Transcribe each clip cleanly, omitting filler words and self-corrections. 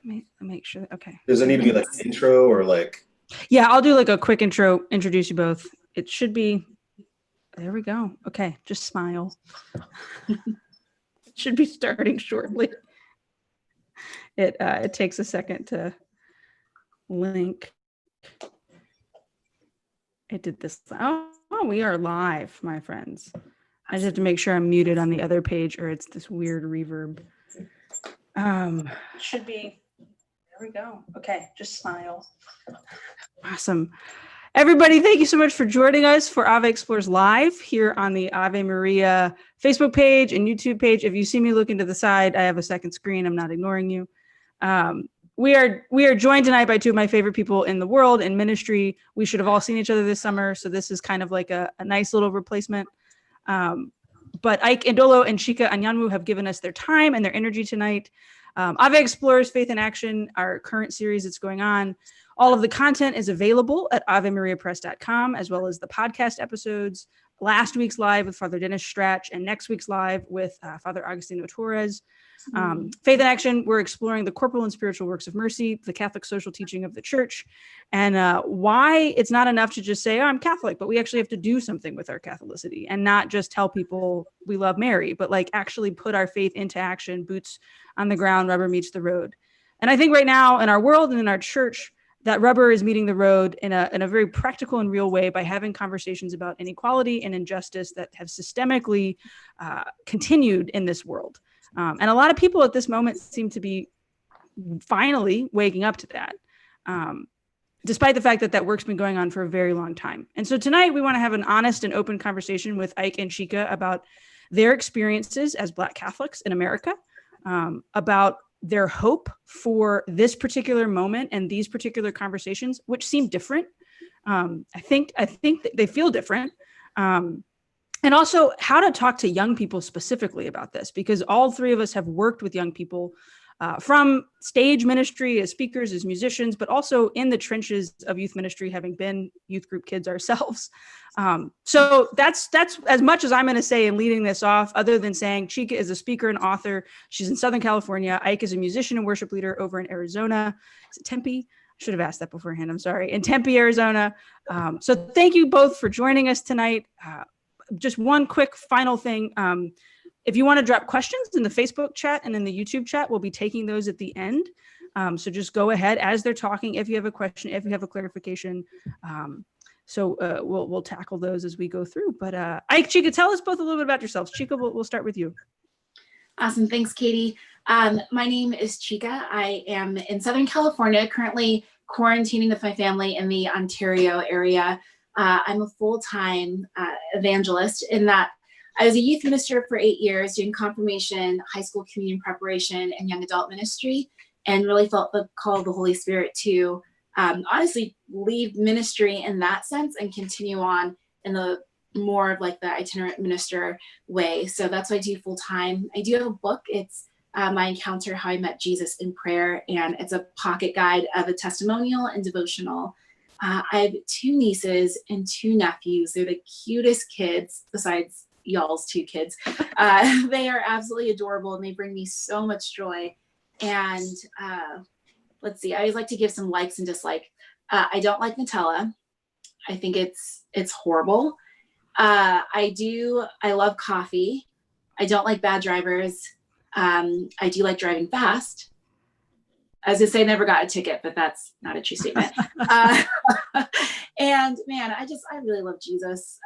Let me make sure. Okay. Does it need to be like an intro or like? Yeah, I'll do like a quick intro, introduce you both. It should be, there we go. Okay, just smile. It should be starting shortly. It takes a second to link. It did this. Oh, we are live, my friends. I just have to make sure I'm muted on the other page or it's this weird reverb. Should be, there we go. Okay, just smile. Awesome. Everybody, thank you so much for joining us for Ave Explores Live here on the Ave Maria Facebook page and YouTube page. If you see me looking to the side, I have a second screen. I'm not ignoring you. We are joined tonight by two of my favorite people in the world in ministry. We should have all seen each other this summer, so this is kind of like a nice little replacement. But Ike Ndolo and Chika Anyanwu have given us their time and their energy tonight. Ave Explores Faith in Action, our current series that's going on. All of the content is available at avemariapress.com, as well as the podcast episodes, last week's live with Father Dennis Stratch, and next week's live with Father Agustino Torres. Faith in Action, we're exploring the corporal and spiritual works of mercy, the Catholic social teaching of the church, and why it's not enough to just say, oh, I'm Catholic, but we actually have to do something with our Catholicity and not just tell people we love Mary, but like actually put our faith into action, boots on the ground, rubber meets the road. And I think right now in our world and in our church, that rubber is meeting the road in a very practical and real way by having conversations about inequality and injustice that have systemically continued in this world. And a lot of people at this moment seem to be finally waking up to that, despite the fact that that work's been going on for a very long time. And so tonight we want to have an honest and open conversation with Ike and Chika about their experiences as Black Catholics in America, about their hope for this particular moment and these particular conversations, which seem different. I think they feel different. And also how to talk to young people specifically about this, because all three of us have worked with young people from stage ministry as speakers, as musicians, but also in the trenches of youth ministry, having been youth group kids ourselves. So that's as much as I'm going to say in leading this off, other than saying Chika is a speaker and author. She's in Southern California. Ike is a musician and worship leader over in Arizona. Is it Tempe? I should have asked that beforehand. I'm sorry. In Tempe, Arizona. So thank you both for joining us tonight. Just one quick final thing. If you want to drop questions in the Facebook chat and in the YouTube chat, we'll be taking those at the end. So just go ahead as they're talking. If you have a question, if you have a clarification, we'll tackle those as we go through. But Ike, Chika, tell us both a little bit about yourselves. Chika, we'll start with you. Awesome. Thanks, Katie. My name is Chika. I am in Southern California, currently quarantining with my family in the Ontario area. I'm a full-time evangelist in that I was a youth minister for 8 years, doing confirmation, high school communion preparation, and young adult ministry, and really felt the call of the Holy Spirit to honestly leave ministry in that sense and continue on in the more of like the itinerant minister way. So that's what I do full time. I do have a book. It's My Encounter, How I Met Jesus in Prayer, and it's a pocket guide of a testimonial and devotional. I have 2 nieces and 2 nephews. They're the cutest kids besides y'all's 2 kids. They are absolutely adorable and they bring me so much joy. And let's see, I always like to give some likes and dislikes. I don't like Nutella. I think it's horrible. I love coffee. I don't like bad drivers. I do like driving fast. I was gonna say I never got a ticket, but that's not a true statement. And man, I really love Jesus.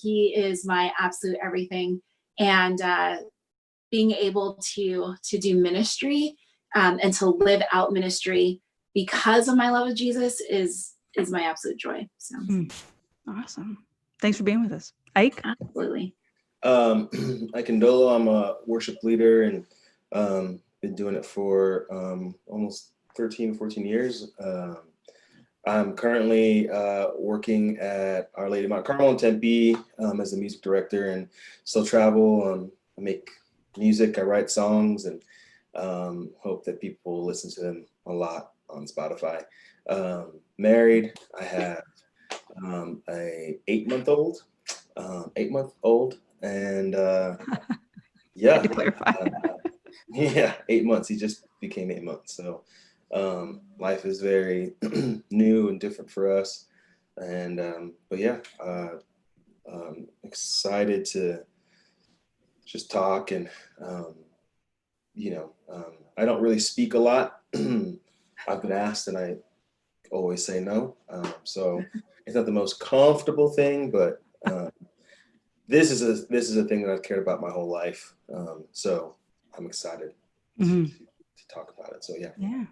He is my absolute everything. And being able to do ministry and to live out ministry because of my love of Jesus is my absolute joy. So Awesome. Thanks for being with us. Ike? Absolutely. Ike Ndolo, I'm a worship leader and been doing it for almost 13, 14 years. I'm currently working at Our Lady Mount Carmel in Tempe as a music director, and still travel. I make music, I write songs, and hope that people listen to them a lot on Spotify. Married, I have a 8-month-old, and yeah. To clarify. Yeah, 8 months. He just became 8 months. So Life is very new and different for us. And, but yeah, excited to just talk and, I don't really speak a lot. I've been asked and I always say no. So it's not the most comfortable thing, but this is a thing that I've cared about my whole life. So I'm excited to talk about it. So yeah. Yeah.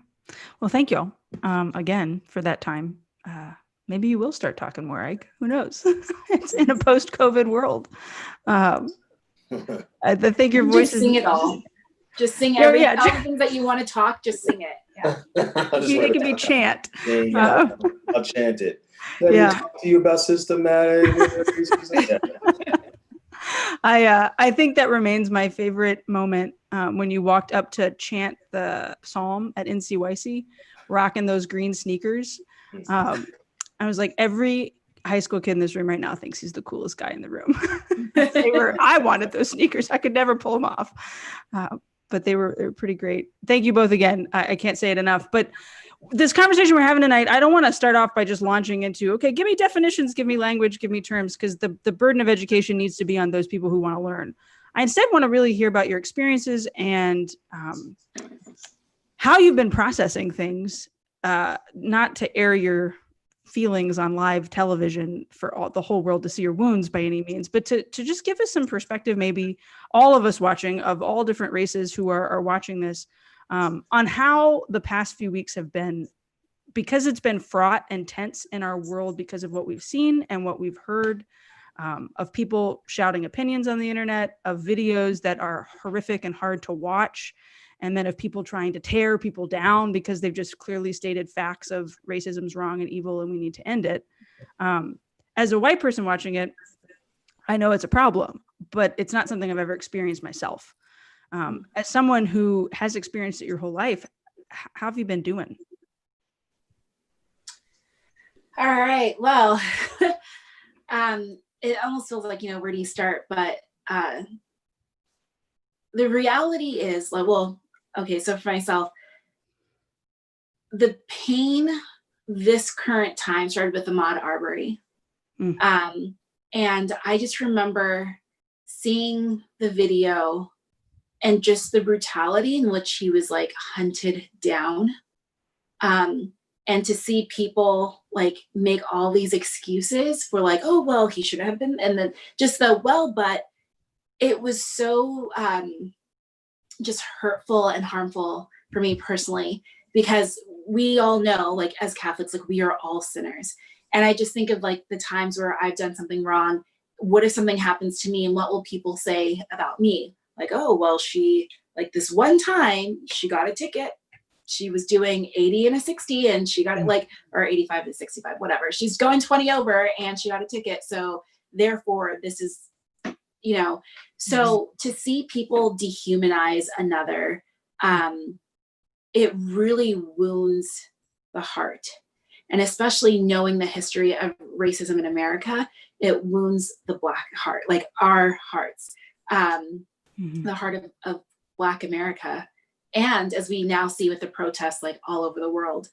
Well, thank you again for that time. Maybe you will start talking more, Ike. Who knows? It's in a post-COVID world. I think your voice just sing it all. Just sing all the things that you want to talk. Just sing it. Yeah. It can be chant. I'll chant it. Yeah. Talk to you about systematic. I think that remains my favorite moment when you walked up to chant the psalm at NCYC, rocking those green sneakers. I was like, every high school kid in this room right now thinks he's the coolest guy in the room. I wanted those sneakers. I could never pull them off. But they were pretty great. Thank you both again. I can't say it enough. But this conversation we're having tonight, I don't want to start off by just launching into, okay, give me definitions, give me language, give me terms, because the burden of education needs to be on those people who want to learn. I instead want to really hear about your experiences and how you've been processing things, not to air your feelings on live television for the whole world to see your wounds by any means, but to just give us some perspective, maybe all of us watching of all different races who are watching this, on how the past few weeks have been, because it's been fraught and tense in our world because of what we've seen and what we've heard, of people shouting opinions on the internet, of videos that are horrific and hard to watch, and then of people trying to tear people down because they've just clearly stated facts of racism's wrong and evil and we need to end it. As a white person watching it, I know it's a problem, but it's not something I've ever experienced myself. As someone who has experienced it your whole life, how have you been doing? All right. Well, it almost feels like, where do you start? But the reality is like, well, okay, so for myself, the pain this current time started with Ahmaud Arbery. And I just remember seeing the video and just the brutality in which he was like hunted down. And to see people like make all these excuses for like, oh, well, he should have been, and then just but it was so just hurtful and harmful for me personally, because we all know, like as Catholics, like we are all sinners. And I just think of like the times where I've done something wrong. What if something happens to me and what will people say about me? Like, oh, well, she, like this one time she got a ticket. She was doing 80 and a 60 and she got it like, or 85 to 65, whatever. She's going 20 over and she got a ticket. So therefore this is, so to see people dehumanize another, it really wounds the heart. And especially knowing the history of racism in America, it wounds the Black heart, like our hearts, the heart of Black America. And as we now see with the protests, like all over the world,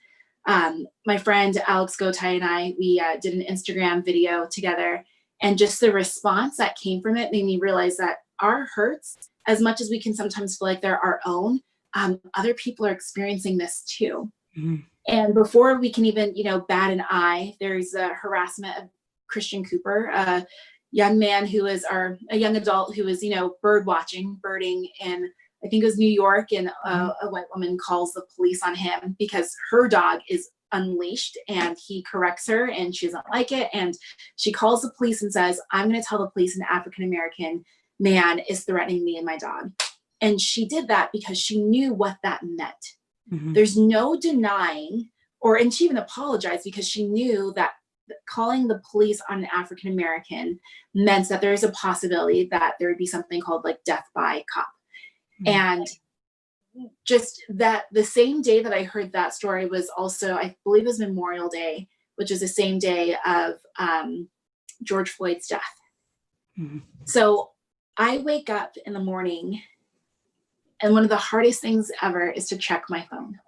my friend Alex Gotay and I, we did an Instagram video together, and just the response that came from it made me realize that our hurts, as much as we can sometimes feel like they're our own, other people are experiencing this too. And before we can even, bat an eye, there's a harassment of Christian Cooper, a young man who is a young adult who was, birding in, I think it was New York, and a white woman calls the police on him because her dog is unleashed, and he corrects her and she doesn't like it. And she calls the police and says, I'm going to tell the police an African-American man is threatening me and my dog. And she did that because she knew what that meant. There's no denying, and she even apologized because she knew that calling the police on an African-American meant that there is a possibility that there would be something called like death by cop. And just that the same day that I heard that story was also, I believe it was Memorial Day, which is the same day of George Floyd's death. So I wake up in the morning and one of the hardest things ever is to check my phone.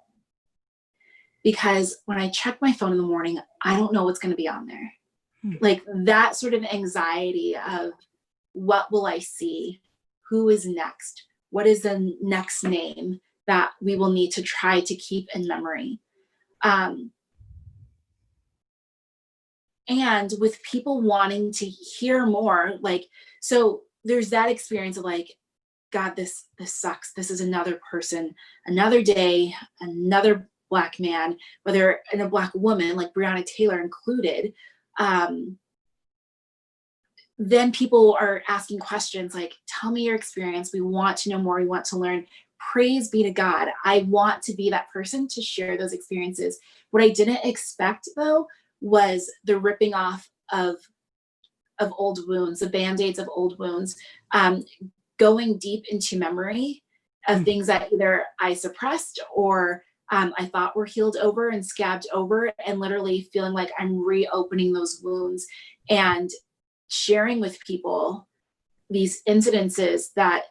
because when I check my phone in the morning, I don't know what's going to be on there. Like that sort of anxiety of what will I see? Who is next? What is the next name that we will need to try to keep in memory? And with people wanting to hear more, like, so there's that experience of like, God, this sucks. This is another person, another day, another Black man, whether in a Black woman, like Breonna Taylor included. Then people are asking questions like, tell me your experience. We want to know more. We want to learn. Praise be to God. I want to be that person to share those experiences. What I didn't expect, though, was the ripping off of old wounds, the Band-Aids of old wounds, going deep into memory of things that either I suppressed or I thought were healed over and scabbed over, and literally feeling like I'm reopening those wounds and sharing with people these incidences that,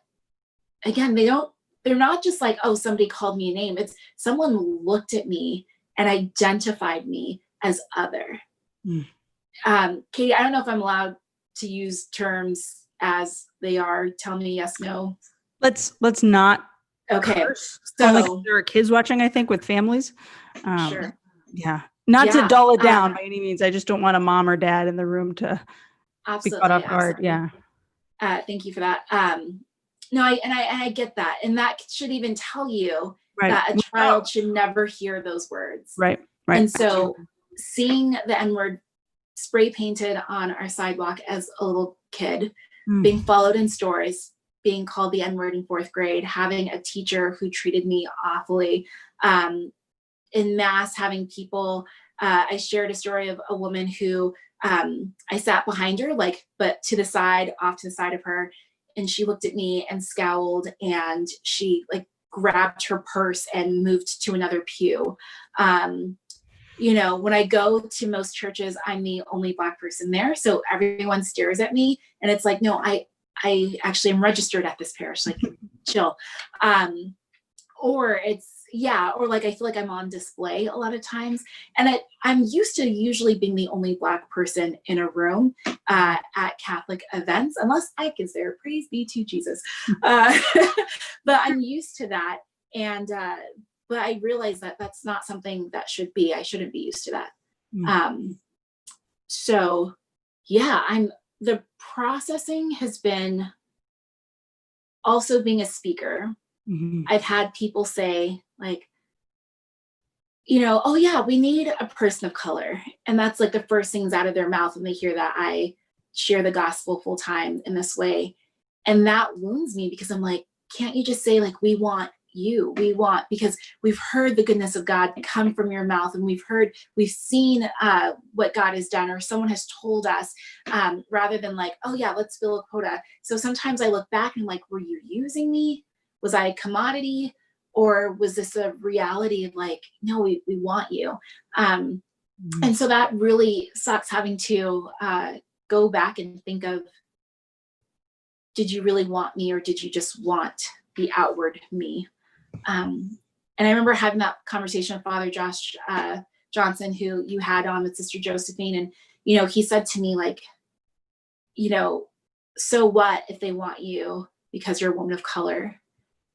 again, they're not just like, oh, somebody called me a name. It's someone looked at me and identified me as other. Katie, I don't know if I'm allowed to use terms as they are. Tell me yes, no. Let's not. Okay. So like there are kids watching, I think, with families. Sure. Yeah. Not to dull it down by any means. I just don't want a mom or dad in the room to be caught off guard. Yeah. Thank you for that. No, I get that. And that should even tell you that a child should never hear those words. Right. And so seeing the N-word spray painted on our sidewalk as a little kid, being followed in stores, being called the N-word in 4th grade, having a teacher who treated me awfully, in mass, having people, I shared a story of a woman who I sat behind her, like, but to the side, off to the side of her, and she looked at me and scowled, and she like grabbed her purse and moved to another pew. You know, when I go to most churches, I'm the only Black person there. So everyone stares at me and it's like, no, I actually am registered at this parish, like chill. Or it's, yeah, or like I feel like I'm on display a lot of times. And I'm used to usually being the only Black person in a room at Catholic events, unless Ike is there, praise be to Jesus. But I'm used to that. And but I realize that that's not something that should be. I shouldn't be used to that. So yeah, the processing has been also being a speaker. I've had people say like, you know, oh yeah, we need a person of color. And that's like the first things out of their mouth when they hear that I share the gospel full time in this way. And that wounds me because I'm like, can't you just say like, we want you, because we've heard the goodness of God come from your mouth, and we've seen what God has done, or someone has told us, rather than like, oh yeah, let's fill a quota. So sometimes I look back and I'm like, were you using me? Was I a commodity? Or was this a reality of like, no, we want you? And so that really sucks, having to go back and think of, did you really want me, or did you just want the outward me? And I remember having that conversation with Father Josh Johnson, who you had on with Sister Josephine. And, you know, he said to me like, you know, so what if they want you because you're a woman of color?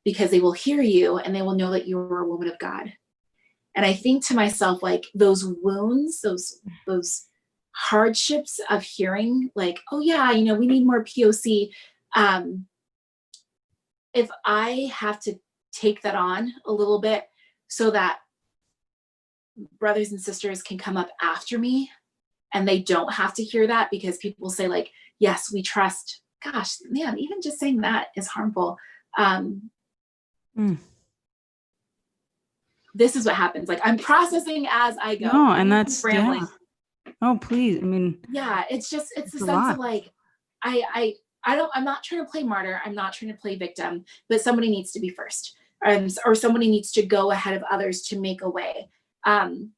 Because they will hear you and they will know that you're a woman of God. And I think to myself, like those wounds, those hardships of hearing like, oh yeah, you know, we need more POC. If I have to take that on a little bit so that brothers and sisters can come up after me and they don't have to hear that, because people say like, yes, we trust. Gosh, man, even just saying that is harmful. This is what happens. Like I'm processing as I go. No, and that's rambling. Yeah. Oh, please. I mean, yeah, it's the sense of like, I'm not trying to play martyr. I'm not trying to play victim, but somebody needs to be first, or somebody needs to go ahead of others to make a way. And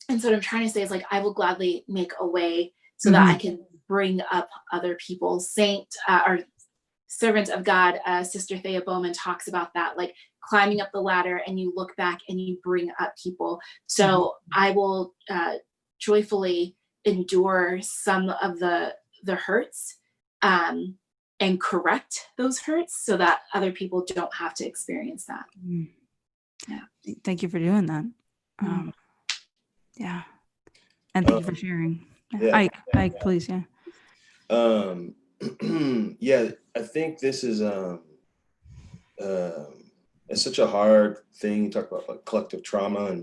so what I'm trying to say is like, I will gladly make a way so that I can bring up other people. Saint or servant of God, Sister Thea Bowman talks about that, like climbing up the ladder and you look back and you bring up people. So I will joyfully endure some of the hurts and correct those hurts so that other people don't have to experience that. Yeah. Thank you for doing that. Yeah. And thank you for sharing. Yeah. Ike, please. Yeah. Yeah, I think this is it's such a hard thing. You talk about like collective trauma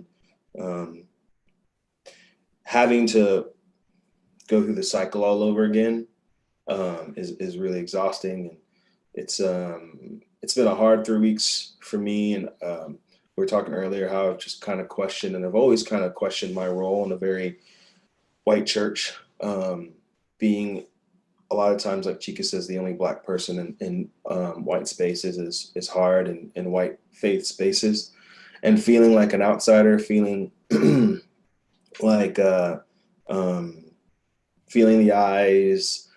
and having to go through the cycle all over again is really exhausting. And it's been a hard 3 weeks for me. And we were talking earlier how I've just kind of questioned, and I've always kind of questioned my role in a very white church, being a lot of times, like Chika says, the only Black person in white spaces is hard, in white faith spaces, and feeling like an outsider, feeling like feeling the eyes.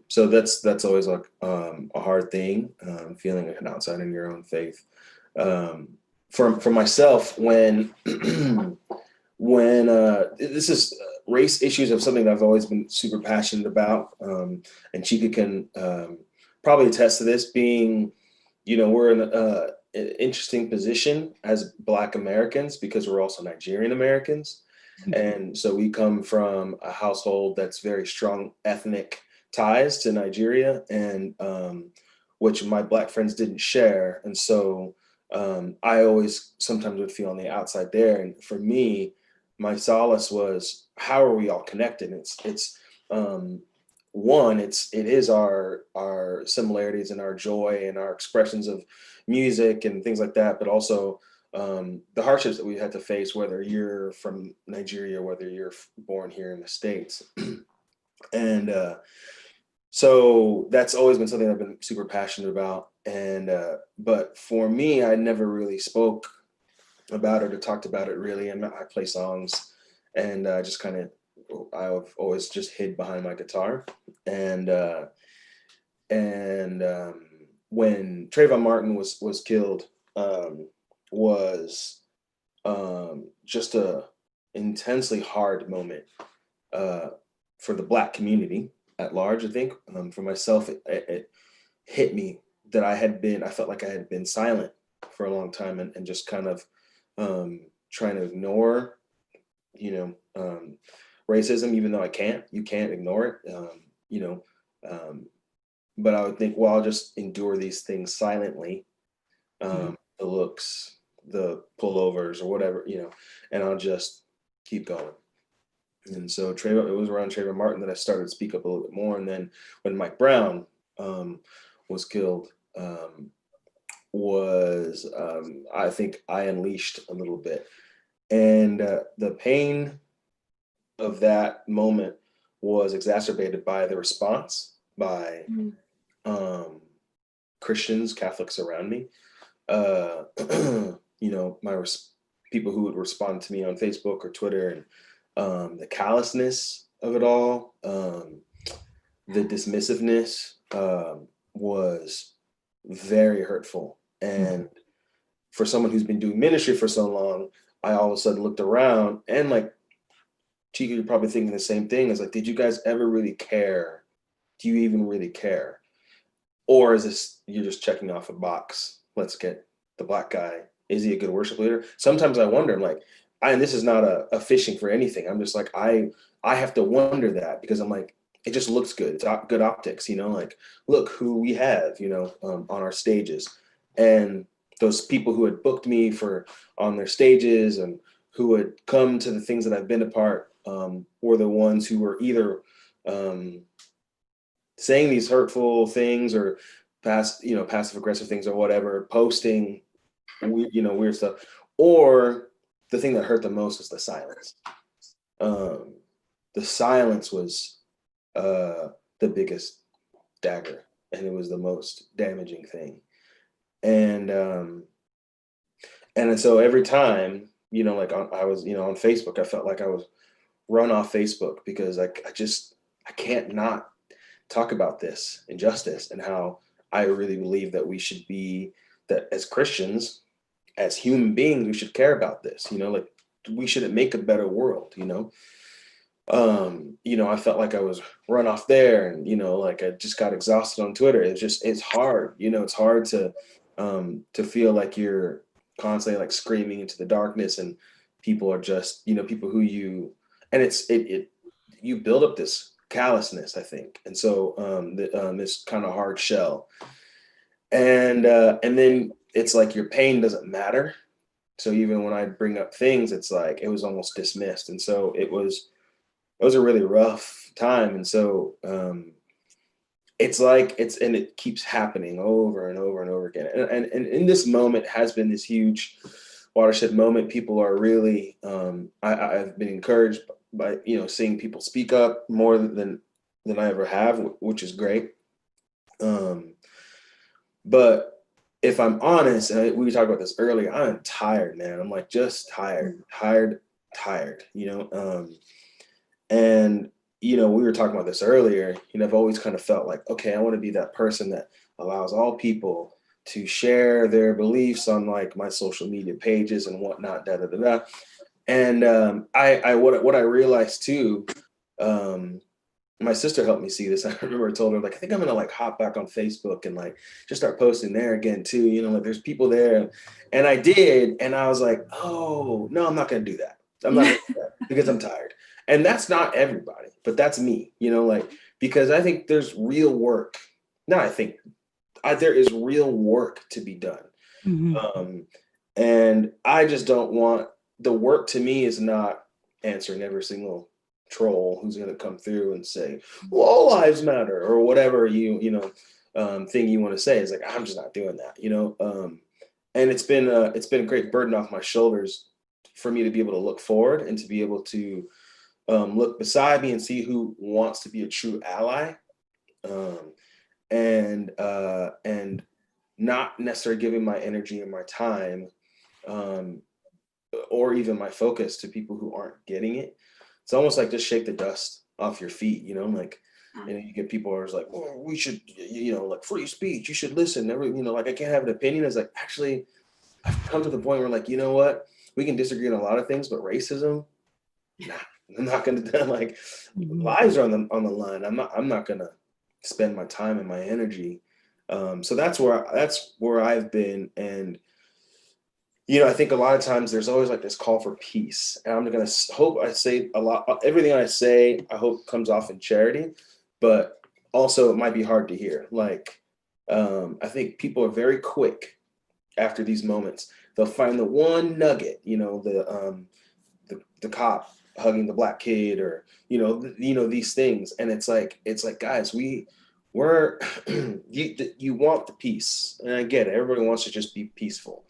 So that's always like a hard thing, feeling like an outsider in your own faith. For myself, when this is race issues of something that I've always been super passionate about, and Chika can probably attest to this, being, we're in an interesting position as Black Americans because we're also Nigerian Americans. And so we come from a household that's very strong ethnic ties to Nigeria, and which my Black friends didn't share. And so I always sometimes would feel on the outside there. And for me, my solace was, how are we all connected? It's one, it is our similarities and our joy and our expressions of music and things like that, but also the hardships that we had to face, whether you're from Nigeria, whether you're born here in the States. And so that's always been something I've been super passionate about. And but for me, I never really spoke about it or talked about it really. And I play songs, and just kind of, I've always just hid behind my guitar. And when Trayvon Martin was killed, was just a intensely hard moment for the Black community at large. I think for myself, it hit me that I felt like I had been silent for a long time, and just kind of trying to ignore, racism, even though you can't ignore it, but I would think, well, I'll just endure these things silently, the looks, the pullovers or whatever, and I'll just keep going. And so it was around Trayvon Martin that I started to speak up a little bit more. And then when Mike Brown was killed, I think I unleashed a little bit. And the pain of that moment was exacerbated by the response by Christians, Catholics around me. People who would respond to me on Facebook or Twitter, and the callousness of it all, the dismissiveness was very hurtful. And for someone who's been doing ministry for so long, I all of a sudden looked around, and like, Chika, you're probably thinking the same thing. It's like, did you guys ever really care? Do you even really care? Or is this, you're just checking off a box? Let's get the Black guy. Is he a good worship leader? Sometimes I wonder, I'm like, and this is not a fishing for anything. I'm just like, I have to wonder that, because I'm like, it just looks good. It's good optics, like, look who we have, on our stages. And those people who had booked me on their stages and who had come to the things that I've been a part, were the ones who were either saying these hurtful things or passive aggressive things or whatever, posting weird stuff. Or the thing that hurt the most was the silence. The silence was the biggest dagger, and it was the most damaging thing. And so every time, I was, on Facebook, I felt like I was run off Facebook, because I can't not talk about this injustice, and how I really believe that we should be that as Christians, as human beings, we should care about this, you know, like we should make a better world, you know. I felt like I was run off there, and, you know, like I just got exhausted on Twitter. It's hard, you know, it's hard to feel like you're constantly like screaming into the darkness, and people are just, you know, people who you, and you build up this callousness, I think. And so this kind of hard shell, and then it's like your pain doesn't matter. So even when I bring up things, it's like it was almost dismissed. And so it was a really rough time. And so it's like and it keeps happening over and over and over again. And in this moment has been this huge watershed moment. People are really I've been encouraged by, you know, seeing people speak up more than I ever have, which is great. But if I'm honest, and we talked about this earlier, I'm tired, man. I'm like just tired, you know. And, you know, we were talking about this earlier, you know, I've always kind of felt like, okay, I want to be that person that allows all people to share their beliefs on like my social media pages and whatnot, da da da da. And what I realized too, my sister helped me see this. I remember I told her, like, I think I'm gonna like hop back on Facebook and like just start posting there again too. You know, like there's people there. And I did, and I was like, oh no, I'm not gonna do that. I'm not gonna do that because I'm tired. And that's not everybody, but that's me, you know, like, because I think there's real work. No, I think there is real work to be done. Mm-hmm. And I just don't want, the work to me is not answering every single troll who's going to come through and say, well, all lives matter, or whatever thing you want to say. Is like, I'm just not doing that, you know. And it's been a great burden off my shoulders for me to be able to look forward and to be able to look beside me and see who wants to be a true ally, and not necessarily giving my energy and my time, or even my focus to people who aren't getting it. It's almost like just shake the dust off your feet, you know, like, and you get people who are like, oh, we should, you know, like free speech, you should listen. Never, you know, like I can't have an opinion. It's like, actually, I've come to the point where like, you know what, we can disagree on a lot of things, but racism, nah, I'm not gonna like lives are on the line. I'm not gonna spend my time and my energy. So that's where I've been. And you know, I think a lot of times there's always like this call for peace, and I'm gonna hope I say a lot. Everything I say, I hope comes off in charity, but also it might be hard to hear. Like, I think people are very quick after these moments. They'll find the one nugget, you know, the cop hugging the black kid, or you know these things, and it's like guys, we're you want the peace, and I get it. Everybody wants to just be peaceful.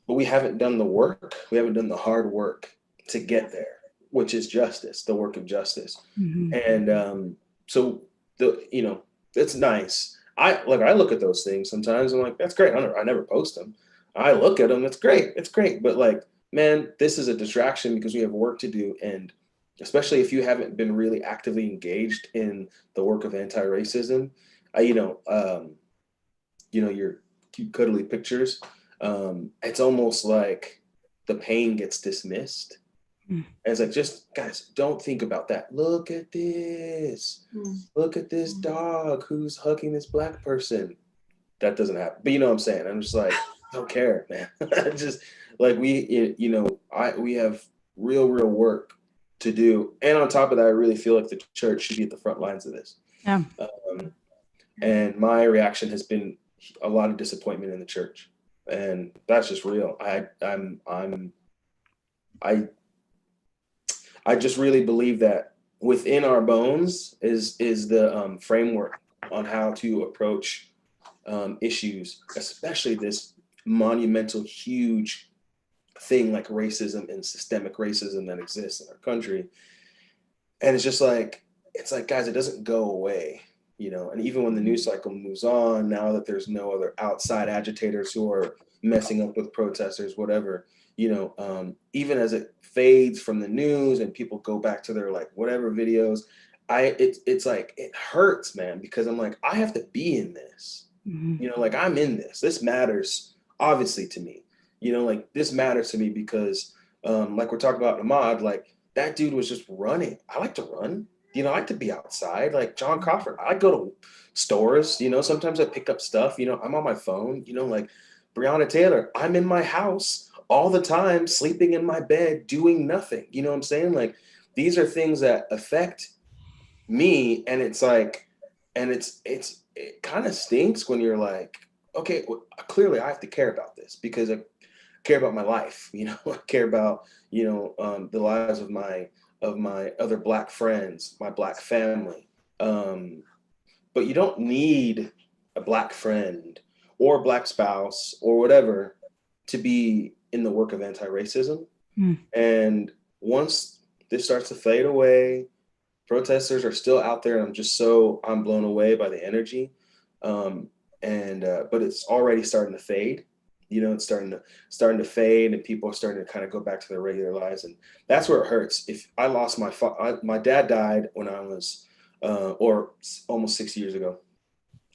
But we haven't done the work. We haven't done the hard work to get there, which is justice, the work of justice. Mm-hmm. And so it's nice. I look at those things sometimes. I'm like, that's great. I never post them. I look at them. It's great. It's great. But like, man, this is a distraction because we have work to do. And especially if you haven't been really actively engaged in the work of anti-racism, your cute cuddly pictures. It's almost like the pain gets dismissed. And it's like, just guys, don't think about that. Look at this. Look at this dog who's hugging this black person. That doesn't happen. But you know what I'm saying? I'm just like, I don't care, man. Just like we have real work to do. And on top of that, I really feel like the church should be at the front lines of this. Yeah. And my reaction has been a lot of disappointment in the church. And that's just real. I just really believe that within our bones is the framework on how to approach issues, especially this monumental, huge thing like racism and systemic racism that exists in our country. And it's like, guys, it doesn't go away. You know, and even when the news cycle moves on, now that there's no other outside agitators who are messing up with protesters, whatever, even as it fades from the news and people go back to their like whatever videos, it's like, it hurts, man, because I'm like, I have to be in this. You know, like I'm in this. This matters obviously to me. You know, like this matters to me because like we're talking about Ahmad, like that dude was just running. I like to run. You know, I like to be outside. Like John Crawford, I go to stores, you know, sometimes I pick up stuff, you know, I'm on my phone, you know, like Breonna Taylor, I'm in my house all the time, sleeping in my bed, doing nothing. You know what I'm saying? Like these are things that affect me. And it's like, and it kind of stinks when you're like, okay, well, clearly I have to care about this because I care about my life, you know, I care about, you know, the lives of my other Black friends, my Black family. But you don't need a Black friend or Black spouse or whatever to be in the work of anti-racism. And once this starts to fade away, protesters are still out there. And I'm blown away by the energy. But it's already starting to fade. You know, it's starting to fade, and people are starting to kind of go back to their regular lives, and that's where it hurts. If I lost my dad died when I was, or almost 6 years ago,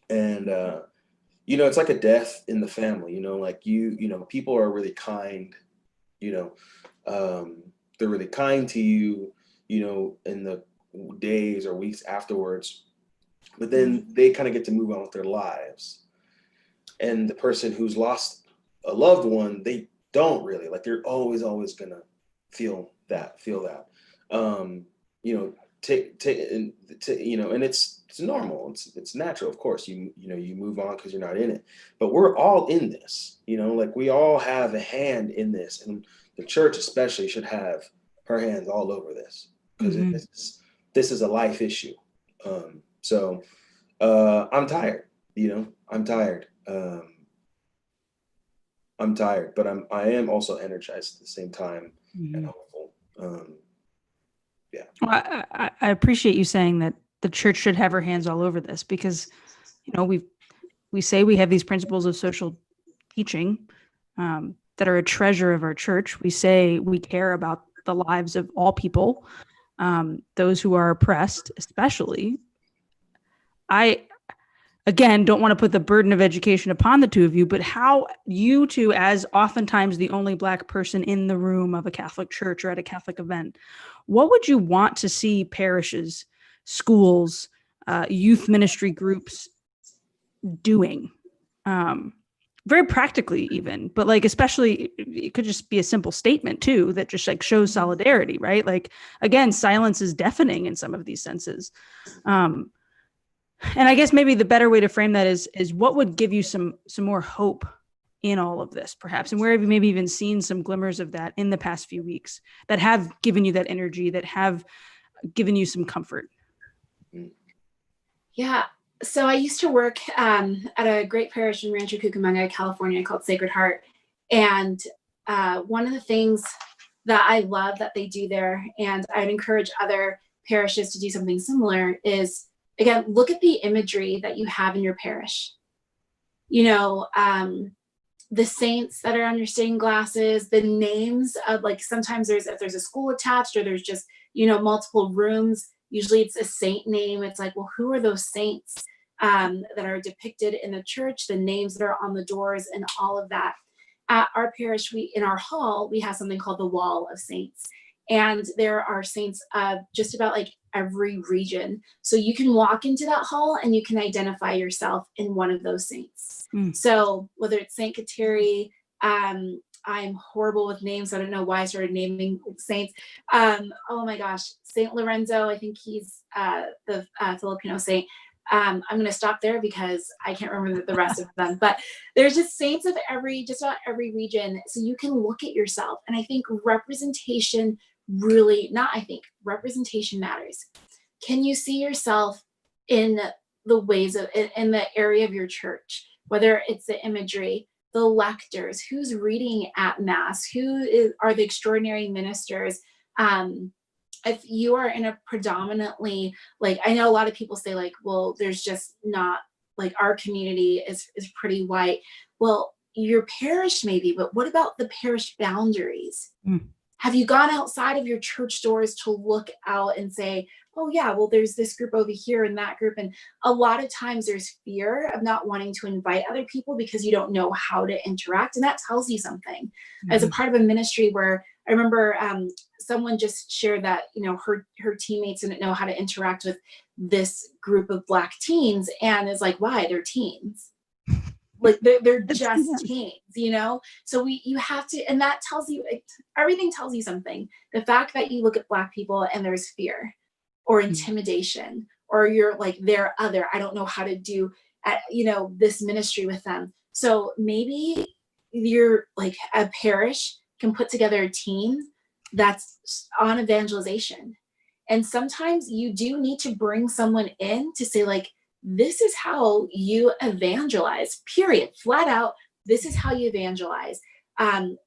and you know, it's like a death in the family. You know, like you know, people are really kind. You know, they're really kind to you. You know, in the days or weeks afterwards, but then they kind of get to move on with their lives, and the person who's lost a loved one, they don't really, like they're always gonna feel that. You know, you know, and it's normal, it's natural, of course. You know, you move on because you're not in it, but we're all in this. You know, like we all have a hand in this, and the church especially should have her hands all over this because this is a life issue. So I'm tired. You know, I'm tired. I'm tired, but I am also energized at the same time and hopeful. Yeah. Well, I appreciate you saying that the church should have her hands all over this because, you know, we say we have these principles of social teaching that are a treasure of our church. We say we care about the lives of all people, those who are oppressed, especially. I, again, don't want to put the burden of education upon the two of you, but how you two, as oftentimes the only Black person in the room of a Catholic church or at a Catholic event, what would you want to see parishes, schools, youth ministry groups doing? Very practically even, but like, especially it could just be a simple statement too, that just like shows solidarity, right? Like, again, silence is deafening in some of these senses. And I guess maybe the better way to frame that is what would give you some more hope in all of this, perhaps, and where have you maybe even seen some glimmers of that in the past few weeks that have given you that energy, that have given you some comfort? Yeah. So I used to work at a great parish in Rancho Cucamonga, California called Sacred Heart. And one of the things that I love that they do there, and I'd encourage other parishes to do something similar, is, again, look at the imagery that you have in your parish. You know, the saints that are on your stained glasses, the names of, like, sometimes if there's a school attached or there's just, you know, multiple rooms, usually it's a saint name. It's like, well, who are those saints that are depicted in the church, the names that are on the doors and all of that. At our parish, in our hall, we have something called the Wall of Saints. And there are saints of just about like every region. So you can walk into that hall and you can identify yourself in one of those saints. So whether it's Saint Kateri, I'm horrible with names. I don't know why I started naming saints. Oh my gosh, Saint Lorenzo, I think he's the Filipino saint. I'm going to stop there because I can't remember the rest of them, but there's just saints of just about every region. So you can look at yourself. And I think representation representation matters. Can you see yourself in the ways of, in the area of your church, whether it's the imagery, the lectors, who's reading at Mass, are the extraordinary ministers? If you are in a predominantly, like, I know a lot of people say like, well, there's just not, like, our community is pretty white. Well, your parish maybe, but what about the parish boundaries? Have you gone outside of your church doors to look out and say, oh yeah, well, there's this group over here and that group. And a lot of times there's fear of not wanting to invite other people because you don't know how to interact. And that tells you something. As a part of a ministry where I remember someone just shared that, you know, her teammates didn't know how to interact with this group of Black teens, and is like, why? They're teens. Like they're just teens, you know? So you have to, and that tells you, everything tells you something. The fact that you look at Black people and there's fear or intimidation, or you're like, they're other, I don't know how to do, you know, this ministry with them. So maybe you're like a parish can put together a team that's on evangelization. And sometimes you do need to bring someone in to say, like, this is how you evangelize, period, flat out. This is how you evangelize.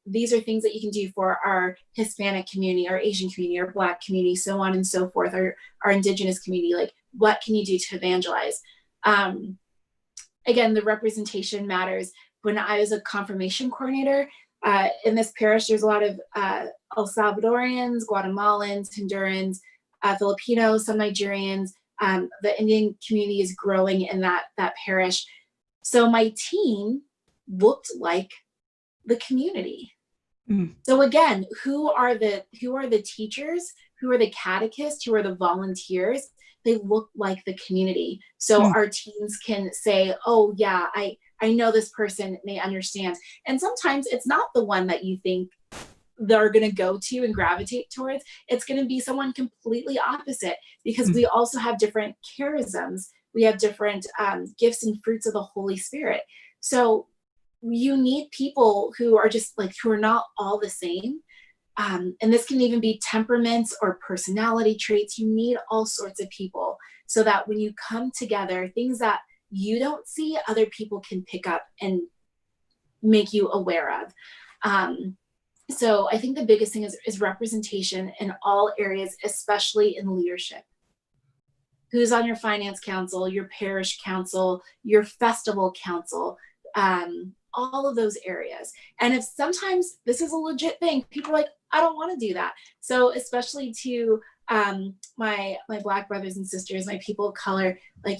These are things that you can do for our Hispanic community, our Asian community, our Black community, so on and so forth, our Indigenous community. Like, what can you do to evangelize? Again, the representation matters. When I was a confirmation coordinator, in this parish, there's a lot of El Salvadorians, Guatemalans, Hondurans, Filipinos, some Nigerians. The Indian community is growing in that parish. So my team looked like the community. So again, who are the teachers? Who are the catechists? Who are the volunteers? They look like the community. So our teams can say, oh yeah, I know this person, may understand. And sometimes it's not the one that you think they're going to go to and gravitate towards. It's going to be someone completely opposite, because we also have different charisms. We have different gifts and fruits of the Holy Spirit. So you need people who are just like, who are not all the same. And this can even be temperaments or personality traits. You need all sorts of people so that when you come together, things that you don't see, other people can pick up and make you aware of. So I think the biggest thing is representation in all areas, especially in leadership. Who's on your finance council, your parish council, your festival council, all of those areas. And if sometimes this is a legit thing, people are like, I don't want to do that. So especially to my Black brothers and sisters, my people of color, like,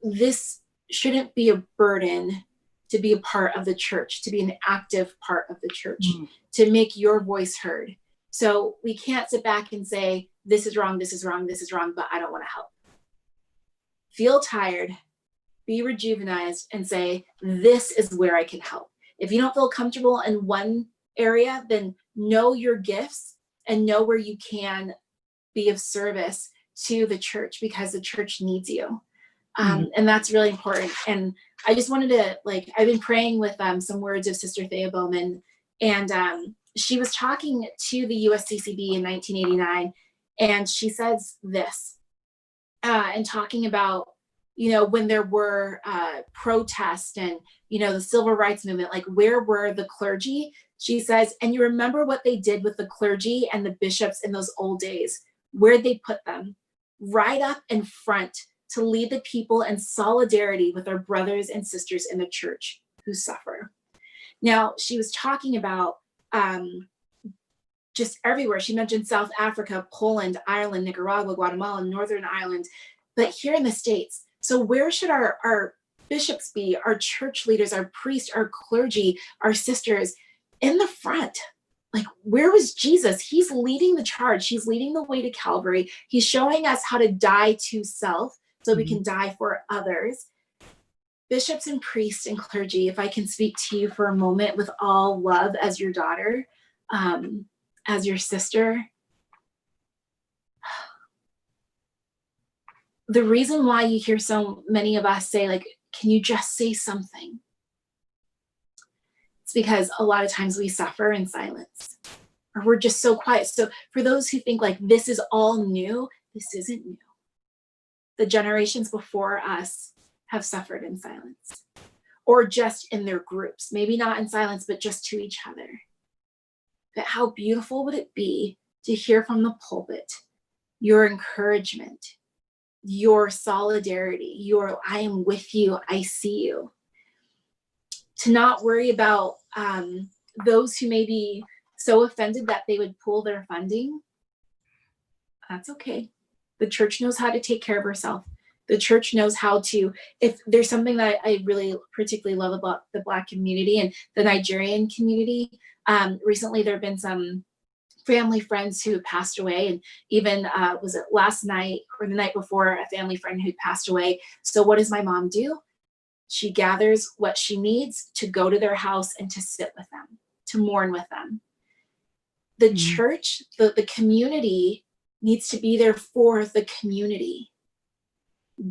this shouldn't be a burden to be a part of the church, to be an active part of the church, to make your voice heard. So we can't sit back and say, this is wrong, this is wrong, this is wrong, but I don't want to help. Feel tired, be rejuvenized, and say, this is where I can help. If you don't feel comfortable in one area, then know your gifts and know where you can be of service to the church, because the church needs you. And that's really important. And I just wanted to, like, I've been praying with some words of Sister Thea Bowman, and she was talking to the USCCB in 1989, and she says this, and talking about, you know, when there were protests and, you know, the civil rights movement, like, where were the clergy? She says, and you remember what they did with the clergy and the bishops in those old days. Where'd they put them? Right up in front, to lead the people in solidarity with our brothers and sisters in the church who suffer. Now, she was talking about just everywhere. She mentioned South Africa, Poland, Ireland, Nicaragua, Guatemala, Northern Ireland, but here in the States. So where should our bishops be, our church leaders, our priests, our clergy, our sisters? In the front. Like, where was Jesus? He's leading the charge. He's leading the way to Calvary. He's showing us how to die to self so we can die for others. Bishops and priests and clergy, if I can speak to you for a moment with all love as your daughter, as your sister. The reason why you hear so many of us say, like, can you just say something? It's because a lot of times we suffer in silence, or we're just so quiet. So for those who think like this is all new, this isn't new. The generations before us have suffered in silence, or just in their groups, maybe not in silence, but just to each other. But how beautiful would it be to hear from the pulpit your encouragement, your solidarity, your I am with you, I see you. To not worry about those who may be so offended that they would pull their funding, that's okay. The church knows how to take care of herself. The church knows how to, if there's something that I really particularly love about the Black community and the Nigerian community. Recently, there have been some family friends who passed away, and even was it last night or the night before, a family friend who passed away. So what does my mom do? She gathers what she needs to go to their house and to sit with them, to mourn with them. The church, the community needs to be there for the community.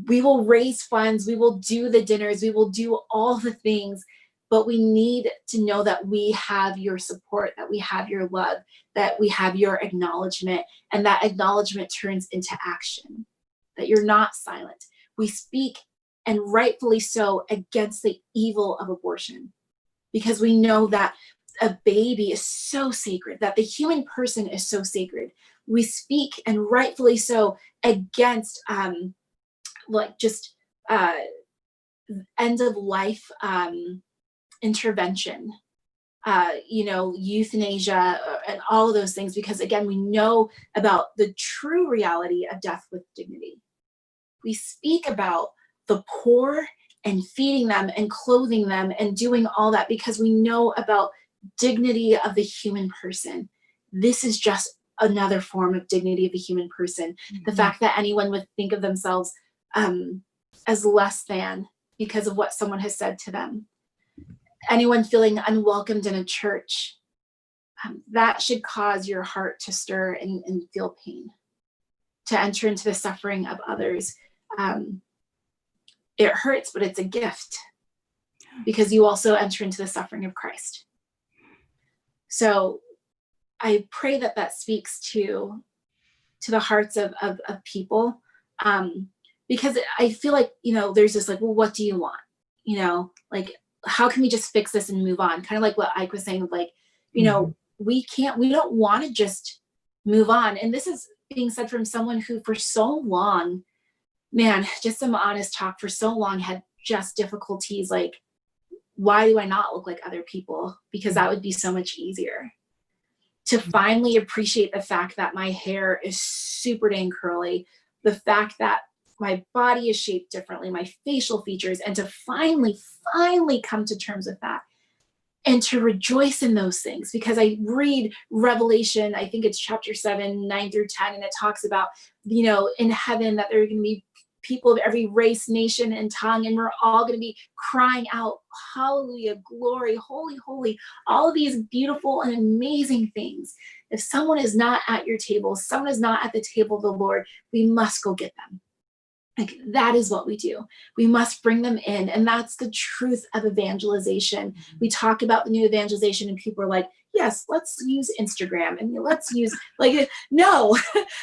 We will raise funds, we will do the dinners, we will do all the things, but we need to know that we have your support, that we have your love, that we have your acknowledgement, and that acknowledgement turns into action, that you're not silent. We speak, and rightfully so, against the evil of abortion, because we know that a baby is so sacred, that the human person is so sacred. We speak, and rightfully so, against end of life intervention, euthanasia, and all of those things, because again, we know about the true reality of death with dignity. We speak about the poor and feeding them and clothing them and doing all that because we know about dignity of the human person. This is just another form of dignity of the human person. The fact that anyone would think of themselves as less than because of what someone has said to them. Anyone feeling unwelcomed in a church, that should cause your heart to stir and feel pain, to enter into the suffering of others. It hurts, but it's a gift because you also enter into the suffering of Christ. So I pray that that speaks to the hearts of people, because I feel like, there's this like, well, what do you want? Like, how can we just fix this and move on? Kind of like what Ike was saying, like, we don't want to just move on. And this is being said from someone who for so long, man, just some honest talk, for so long had just difficulties. Like, why do I not look like other people? Because that would be so much easier. To finally appreciate the fact that my hair is super dang curly, the fact that my body is shaped differently, my facial features, and to finally come to terms with that and to rejoice in those things. Because I read Revelation, I think it's chapter 7, 9 through 10, and it talks about, in heaven that there are going to be people of every race, nation, and tongue, and we're all going to be crying out, hallelujah, glory, holy, holy, all of these beautiful and amazing things. If someone is not at your table, someone is not at the table of the Lord, we must go get them. Like, that is what we do. We must bring them in. And that's the truth of evangelization. We talk about the new evangelization and people are like, yes, let's use Instagram and let's use, like, no,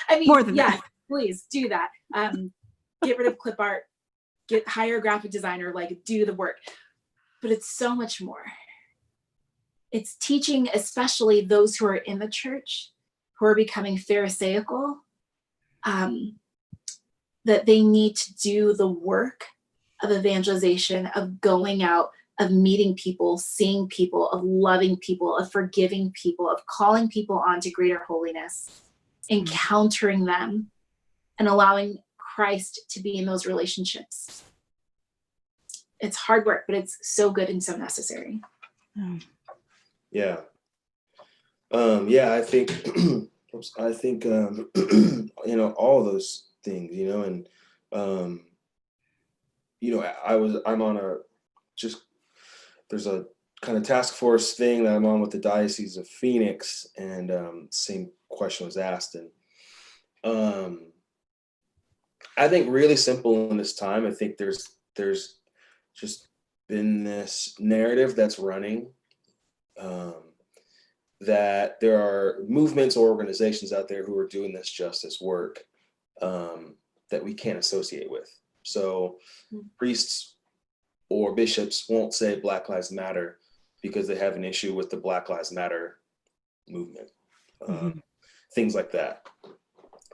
I mean, more than that. Please do that. Get rid of clip art, hire a graphic designer, like, do the work. But it's so much more. It's teaching, especially those who are in the church, who are becoming Pharisaical, that they need to do the work of evangelization, of going out, of meeting people, seeing people, of loving people, of forgiving people, of calling people on to greater holiness, encountering them, and allowing Christ to be in those relationships. It's hard work, but it's so good and so necessary. Yeah. I think all those things, and I'm on there's a kind of task force thing that I'm on with the Diocese of Phoenix, and same question was asked, and I think really simple in this time. I think there's just been this narrative that's running, that there are movements or organizations out there who are doing this justice work that we can't associate with. So priests or bishops won't say Black Lives Matter because they have an issue with the Black Lives Matter movement, things like that.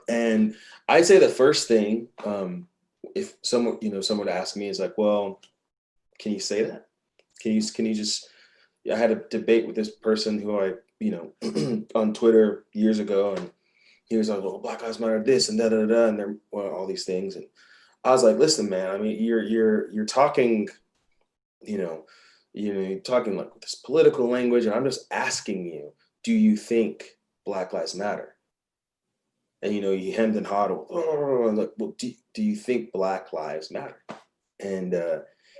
And I'd say the first thing, if someone would ask me, is like, well, can you say that? Can you just, I had a debate with this person who I, on Twitter years ago, and he was like, well, Black Lives Matter this and da da da, and there all these things. And I was like, listen, man, I mean, you're talking, you're talking like this political language, and I'm just asking you, do you think Black Lives Matter? And he hemmed and hawed, like, well, do you think Black Lives Matter? And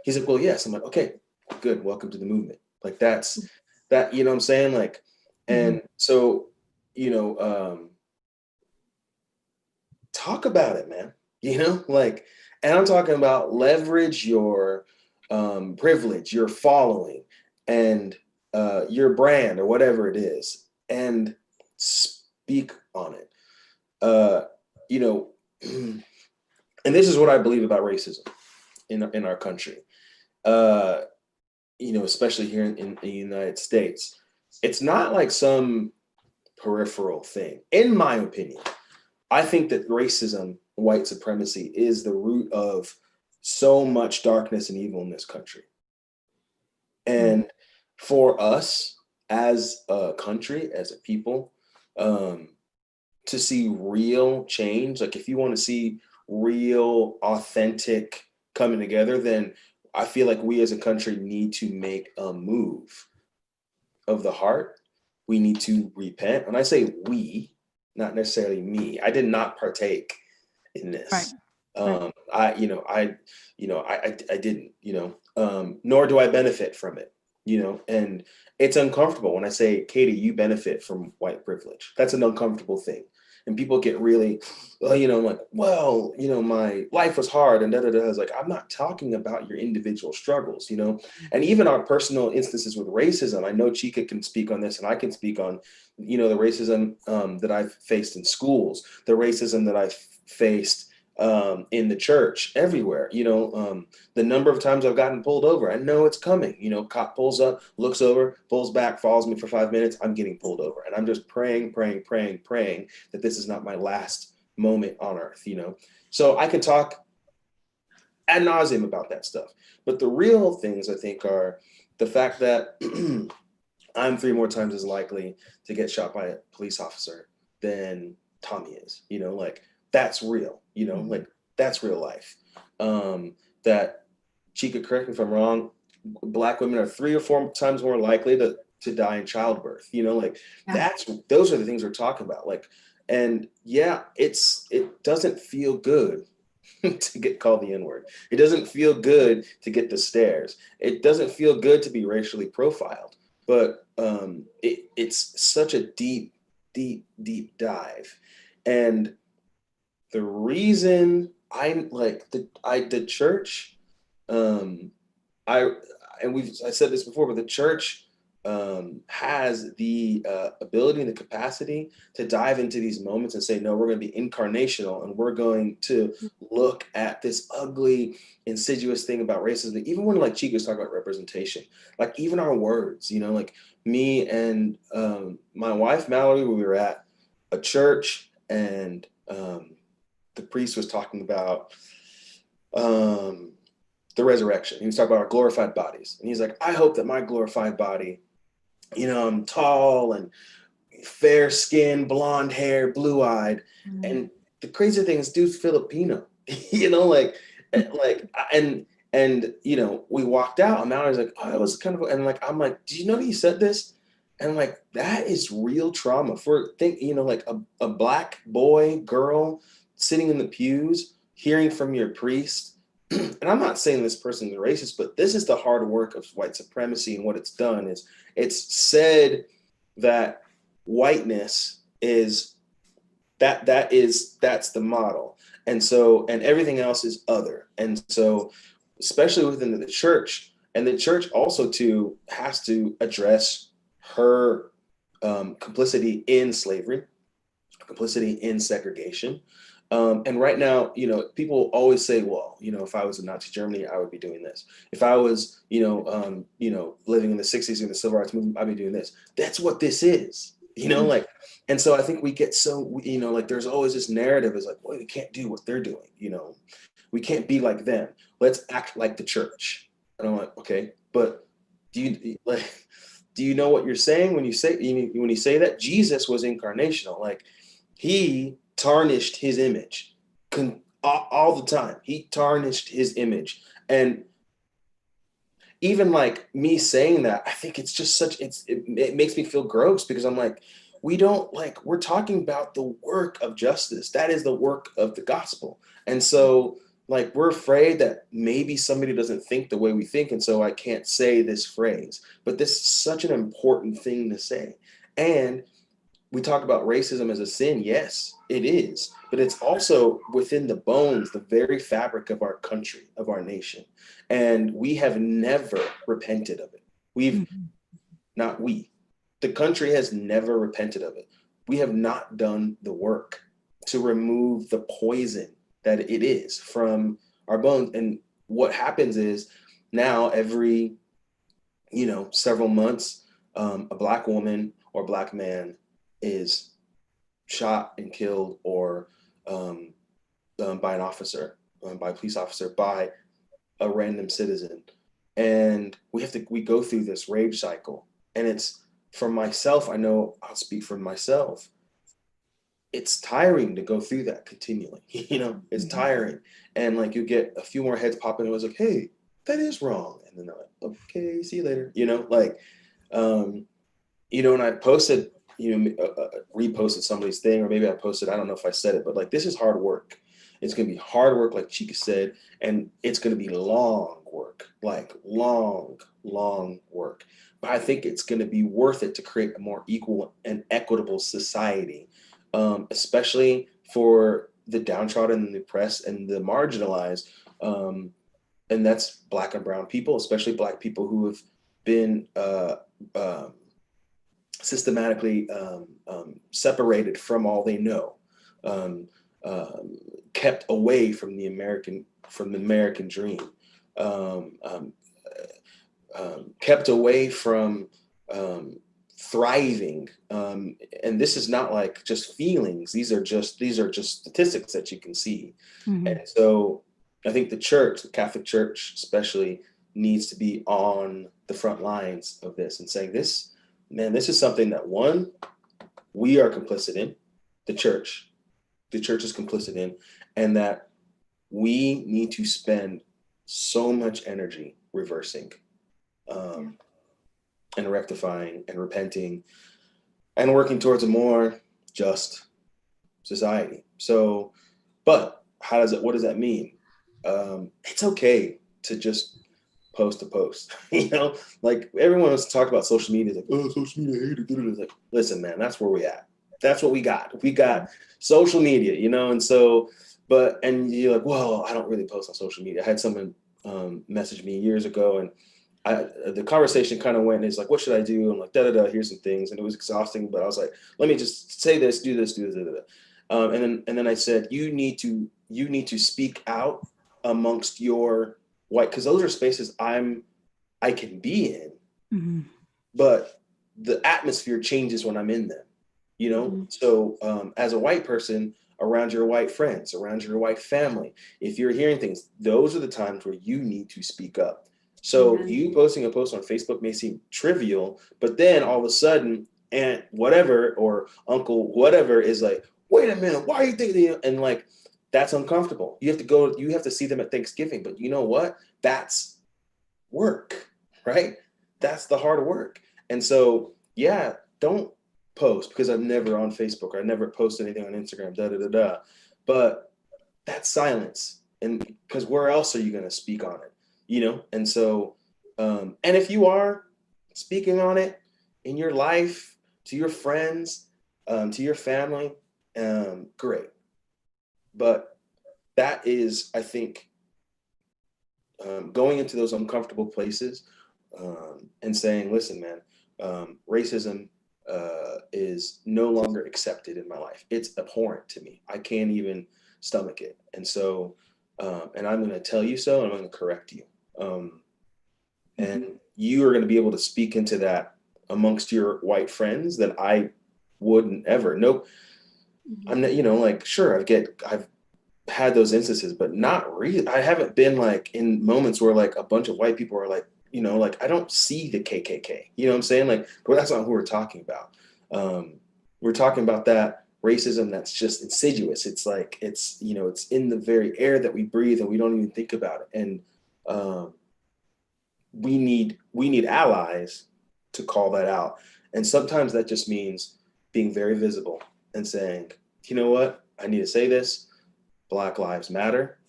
he's like, well, yes. I'm like, okay, good, welcome to the movement. Like that, what I'm saying? Like, and so, talk about it, man. Like, and I'm talking about leverage your privilege, your following, and your brand or whatever it is, and speak on it. And this is what I believe about racism in our country. Especially here in the United States, it's not like some peripheral thing. In my opinion, I think that racism, white supremacy, is the root of so much darkness and evil in this country. And for us as a country, as a people, to see real change, like if you want to see real, authentic coming together, then I feel like we as a country need to make a move of the heart. We need to repent. And I say we, not necessarily me. I did not partake in this. Right. I didn't, nor do I benefit from it, and it's uncomfortable when I say, Katie, you benefit from white privilege. That's an uncomfortable thing. And people get really, like, well, my life was hard and da-da-da. It's like, I'm not talking about your individual struggles, and even our personal instances with racism. I know Chika can speak on this, and I can speak on, the racism that I've faced in schools, the racism that I've faced in the church, everywhere, the number of times I've gotten pulled over. I know it's coming, cop pulls up, looks over, pulls back, follows me for 5 minutes. I'm getting pulled over. And I'm just praying that this is not my last moment on earth, So I can talk ad nauseum about that stuff. But the real things, I think, are the fact that I'm 3 more times as likely to get shot by a police officer than Tommy is, like, that's real, like that's real life. That Chika, correct me if I'm wrong, Black women are 3 or 4 times more likely to die in childbirth, those are the things we're talking about. Like, and yeah, it doesn't feel good to get called the N-word. It doesn't feel good to get the stares. It doesn't feel good to be racially profiled, but it's such a deep dive. And the reason I like the church, I said this before, but the church has the ability and the capacity to dive into these moments and say, no, we're going to be incarnational, and we're going to look at this ugly, insidious thing about racism. Even when, like, Chika's talking about representation, like even our words, like me and my wife Mallory, we were at a church, and the priest was talking about the resurrection. He was talking about our glorified bodies. And he's like, I hope that my glorified body, I'm tall and fair skin, blonde hair, blue eyed. And the crazy thing is, dude's Filipino, and we walked out, and Mallory's like, oh, it was kind of, and like, I'm like, do you know that he said this? And like, that is real trauma for like a Black boy, girl, sitting in the pews, hearing from your priest. And I'm not saying this person is racist, but this is the hard work of white supremacy. And what it's done is it's said that whiteness is that's the model. And so, and everything else is other. And so, especially within the church, and the church also too has to address her complicity in slavery, complicity in segregation. And right now, people always say, well, if I was in Nazi Germany, I would be doing this. If I was, living in the 60s in the civil rights movement, I'd be doing this. That's what this is, like, and so I think we get so, like, there's always this narrative is like, well, we can't do what they're doing. We can't be like them. Let's act like the church. And I'm like, okay, but do you like, Do you know what you're saying when you say that? Jesus was incarnational. Like, he tarnished his image all the time. He tarnished his image. And even like me saying that, I think it's just it makes me feel gross, because I'm like, we're talking about the work of justice. That is the work of the gospel. And so like, we're afraid that maybe somebody doesn't think the way we think, and so I can't say this phrase. But this is such an important thing to say. And we talk about racism as a sin. Yes, it is. But it's also within the bones, the very fabric of our country, of our nation. And we have never repented of it. The country has never repented of it. We have not done the work to remove the poison that it is from our bones. And what happens is, now every, several months, a Black woman or Black man is shot and killed, or by an officer, by a police officer, by a random citizen. And we go through this rage cycle. And it's, for myself, I know I'll speak for myself, it's tiring to go through that continually. It's tiring. And like, you get a few more heads popping, and it was like, hey, that is wrong. And then they're like, okay, see you later. And I posted, reposted somebody's thing, or maybe I posted, I don't know if I said it, but like, this is hard work. It's going to be hard work, like Chika said, and it's going to be long work, like long work. But I think it's going to be worth it to create a more equal and equitable society, especially for the downtrodden and the oppressed and the marginalized. And that's Black and brown people, especially Black people who have been systematically separated from all they know, kept away from the American dream, kept away from thriving. And this is not like just feelings. These are just statistics that you can see. And so I think the Catholic Church especially, needs to be on the front lines of this and saying, this is something that, one, we are complicit in, the church is complicit in, and that we need to spend so much energy reversing, and rectifying and repenting and working towards a more just society. So, but what does that mean? It's okay to just post a post, like, everyone wants to talk about social media, like, oh, social media, hate it. It's like, listen, man, that's where we at. That's what we got. We got social media, and so, and you're like, well, I don't really post on social media. I had someone message me years ago, and the conversation kind of went, it's like, what should I do? I'm like, here's some things. And it was exhausting, but I was like, let me just say this, do this, and then I said, you need to speak out amongst your white, because those are spaces I can be in, but the atmosphere changes when I'm in them, So as a white person, around your white friends, around your white family, if you're hearing things, those are the times where you need to speak up. So you posting a post on Facebook may seem trivial, but then all of a sudden, aunt whatever or uncle whatever is like, wait a minute, why are you thinking? And like, that's uncomfortable. You have to see them at Thanksgiving, but you know what? That's work, right? That's the hard work. And so, yeah, don't post, because I'm never on Facebook, or I never post anything on Instagram, but that's silence. And because where else are you going to speak on it? And so, and if you are speaking on it in your life, to your friends, to your family, great. But that is, I think, going into those uncomfortable places, and saying, listen, man, racism is no longer accepted in my life. It's abhorrent to me. I can't even stomach it. And so, and I'm going to tell you so, and I'm going to correct you. And you are going to be able to speak into that amongst your white friends that I wouldn't ever. Nope. I'm not, like, sure, I've had those instances, but not really. I haven't been like in moments where like a bunch of white people are like you know, like, I don't see the KKK, you know what I'm saying? Like, but that's not who we're talking about. We're talking about that racism that's just insidious. It's like, it's, you know, it's in the very air that we breathe and we don't even think about it. And we need allies to call that out. And sometimes that just means being very visible and saying, you know what, I need to say this. Black Lives Matter.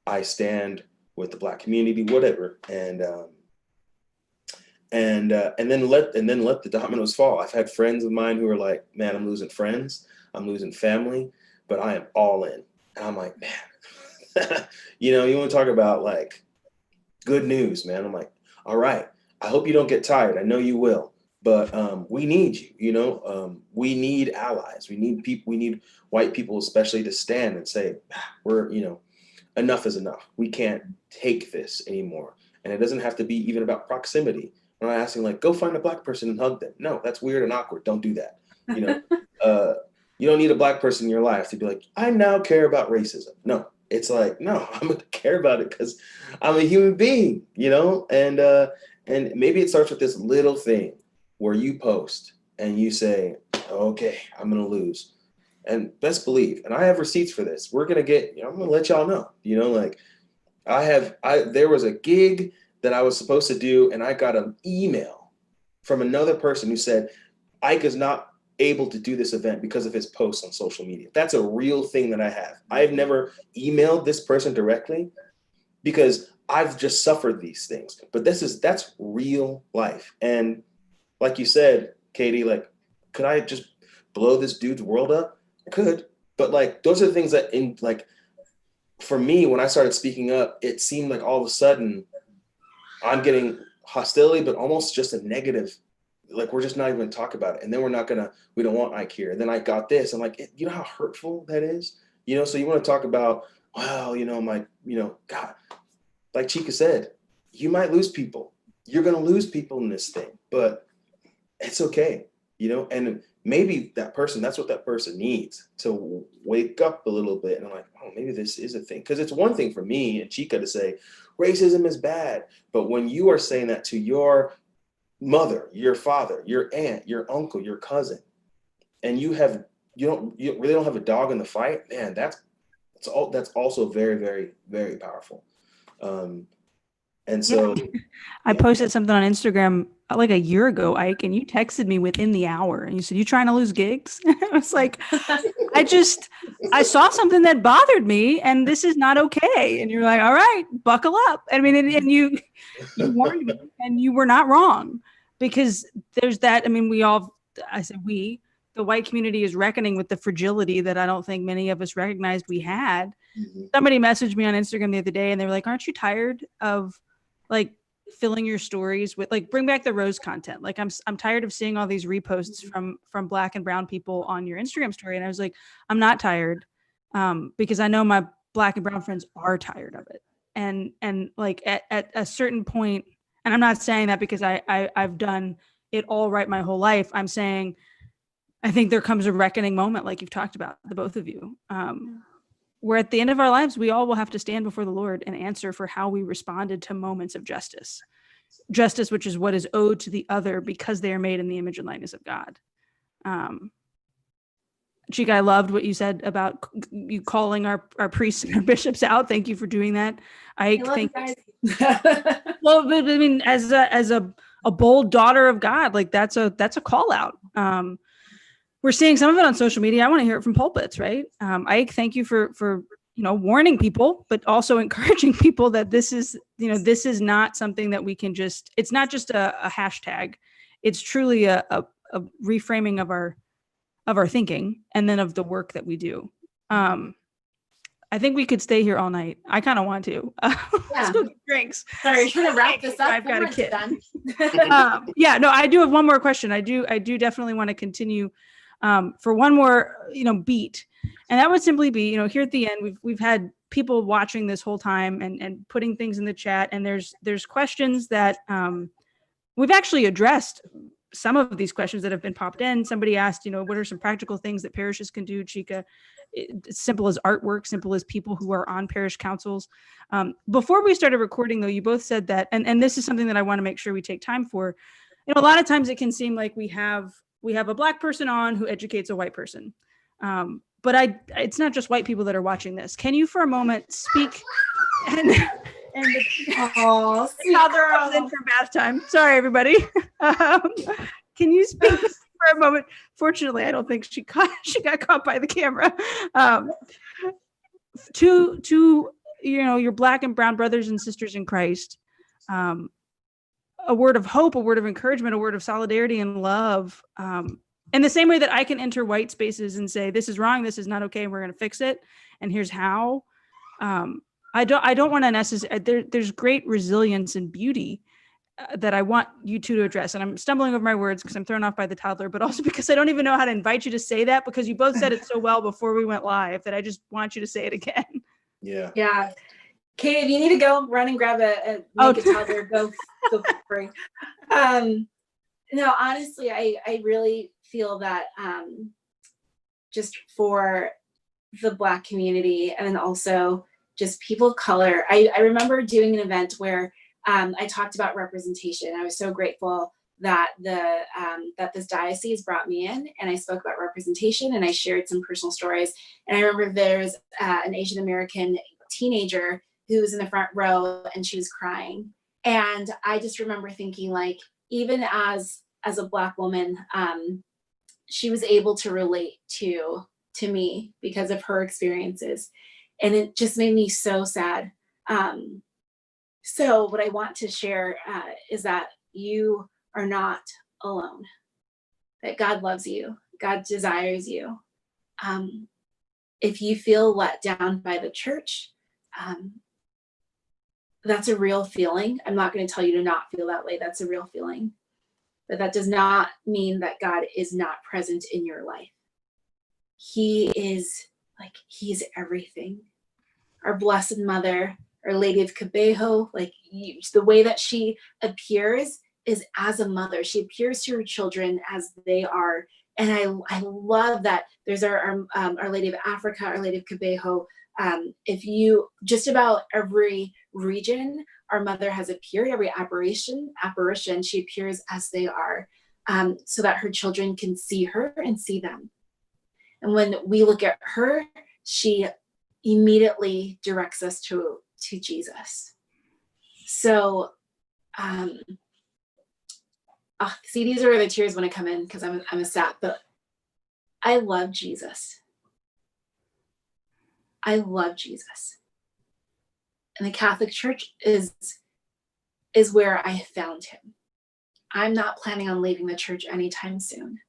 I stand with the Black community, whatever. And then let the dominoes fall. I've had friends of mine who are like, man, I'm losing friends, I'm losing family, but I am all in. And I'm like, man, you know, you want to talk about like good news, man. I'm like, all right, I hope you don't get tired. I know you will, but we need you, you know, we need allies. We need people, we need white people, especially, to stand and say, we're, you know, enough is enough. We can't take this anymore. And it doesn't have to be even about proximity. I'm not asking like, go find a Black person and hug them. No, that's weird and awkward. Don't do that. You know, you don't need a Black person in your life to be like, I now care about racism. No, it's like, no, I'm gonna care about it because I'm a human being, you know? And maybe it starts with this little thing where you post and you say, okay, I'm gonna lose. And best believe, and I have receipts for this. We're gonna get, you know, I'm gonna let y'all know, you know, like there was a gig that I was supposed to do, and I got an email from another person who said, Ike is not able to do this event because of his posts on social media. That's a real thing that I have. I've never emailed this person directly because I've just suffered these things, but that's real life. And like you said, Katie, like, could I just blow this dude's world up? I could, but like, those are the things that for me, when I started speaking up, it seemed like all of a sudden I'm getting hostility, but almost just a negative, like, we're just not even gonna talk about it. And then we don't want Ike here. And then I got this. I'm like, you know how hurtful that is? You know, so you want to talk about, well, you know, God, like Chika said, you might lose people. You're going to lose people in this thing, but it's okay, you know? And maybe that's what that person needs, to wake up a little bit. And I'm like, oh, maybe this is a thing. Because it's one thing for me and Chika to say, racism is bad. But when you are saying that to your mother, your father, your aunt, your uncle, your cousin, and you really don't have a dog in the fight, man, that's also very, very, very powerful. And so I posted something on Instagram like a year ago, Ike, and you texted me within the hour and you said, you trying to lose gigs? I was like, I saw something that bothered me and this is not okay. And you're like, all right, buckle up. I mean, and you warned me and you were not wrong, because there's that. I mean, the white community is reckoning with the fragility that I don't think many of us recognized we had. Mm-hmm. Somebody messaged me on Instagram the other day and they were like, aren't you tired of like filling your stories with like, bring back the rose content? Like I'm tired of seeing all these reposts from Black and brown people on your Instagram story. And I was like, I'm not tired, because I know my Black and brown friends are tired of it. And like at a certain point, and I'm not saying that because I've done it all right my whole life. I'm saying, I think there comes a reckoning moment, like you've talked about, the both of you, where at the end of our lives, we all will have to stand before the Lord and answer for how we responded to moments of justice, which is what is owed to the other because they are made in the image and likeness of God. Chika, I loved what you said about you calling our priests and our bishops out. Thank you for doing that. I think, well, but I mean, as a bold daughter of God, like that's a call out. We're seeing some of it on social media. I want to hear it from pulpits, right? Ike, thank you for warning people, but also encouraging people that this is not something that we can just. It's not just a hashtag. It's truly a reframing of our thinking and then of the work that we do. I think we could stay here all night. I kind of want to. Let's go get drinks. Sorry, you're trying to wrap this up. I've got a kid. Yeah, no, I do have one more question. I do definitely want to continue for one more, beat. And that would simply be, here at the end, we've had people watching this whole time and putting things in the chat. And there's questions that we've actually addressed some of these questions that have been popped in. Somebody asked, what are some practical things that parishes can do, Chika? It's simple as artwork, simple as people who are on parish councils. Before we started recording, though, you both said that, and this is something that I want to make sure we take time for. A lot of times it can seem like we have a Black person on who educates a white person. But it's not just white people that are watching this. Can you for a moment speak and toddler comes in for bath time. Sorry, everybody. Can you speak for a moment? Fortunately, I don't think she got caught by the camera. To your Black and brown brothers and sisters in Christ, a word of hope, a word of encouragement, a word of solidarity and love. In the same way that I can enter white spaces and say, this is wrong, this is not okay, we're going to fix it, and here's how. I don't want to necessarily, there's great resilience and beauty that I want you two to address. And I'm stumbling over my words because I'm thrown off by the toddler, but also because I don't even know how to invite you to say that, because you both said it so well before we went live that I just want you to say it again. Yeah. Yeah. Kate, if you need to go run and grab a toddler, go for it. No, honestly, I really feel that just for the Black community and also just people of color, I remember doing an event where I talked about representation. I was so grateful that that this diocese brought me in, and I spoke about representation, and I shared some personal stories. And I remember there's an Asian American teenager who was in the front row, and she was crying. And I just remember thinking, like, even as a Black woman, she was able to relate to me because of her experiences. And it just made me so sad. So what I want to share is that you are not alone, that God loves you, God desires you. If you feel let down by the church, that's a real feeling. I'm not going to tell you to not feel that way. That's a real feeling. But that does not mean that God is not present in your life. He's everything. Our Blessed Mother, Our Lady of Cabejo, the way that she appears is as a mother. She appears to her children as they are. And I love that there's our Lady of Africa, Our Lady of Cabejo. If you, just about every region, our mother has appeared, every apparition, she appears as they are, so that her children can see her and see them. And when we look at her, she immediately directs us to Jesus. So, see, these are where the tears want to come in because I'm a sap, but I love Jesus. I love Jesus. And the Catholic Church is where I found him. I'm not planning on leaving the church anytime soon.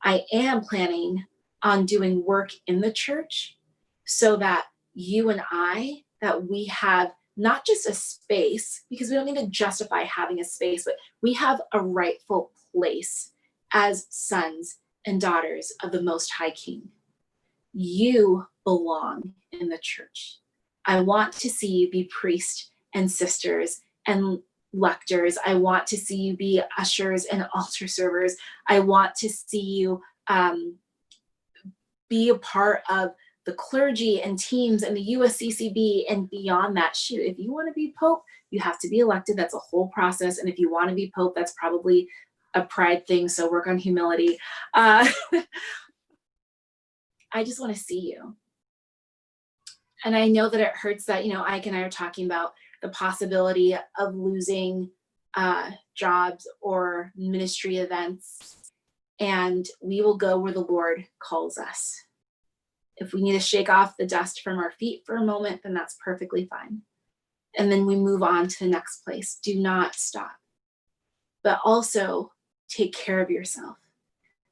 I am planning on doing work in the church so that you and I, that we have not just a space, because we don't need to justify having a space, but we have a rightful place as sons and daughters of the Most High King. You belong in the church. I want to see you be priests and sisters and lectors. I want to see you be ushers and altar servers. I want to see you be a part of the clergy and teams and the USCCB and beyond that. Shoot, if you want to be Pope, you have to be elected. That's a whole process. And if you want to be Pope, that's probably a pride thing. So work on humility. I just want to see you. And I know that it hurts that, Ike and I are talking about the possibility of losing jobs or ministry events. And we will go where the Lord calls us. If we need to shake off the dust from our feet for a moment, then that's perfectly fine. And then we move on to the next place. Do not stop. But also take care of yourself.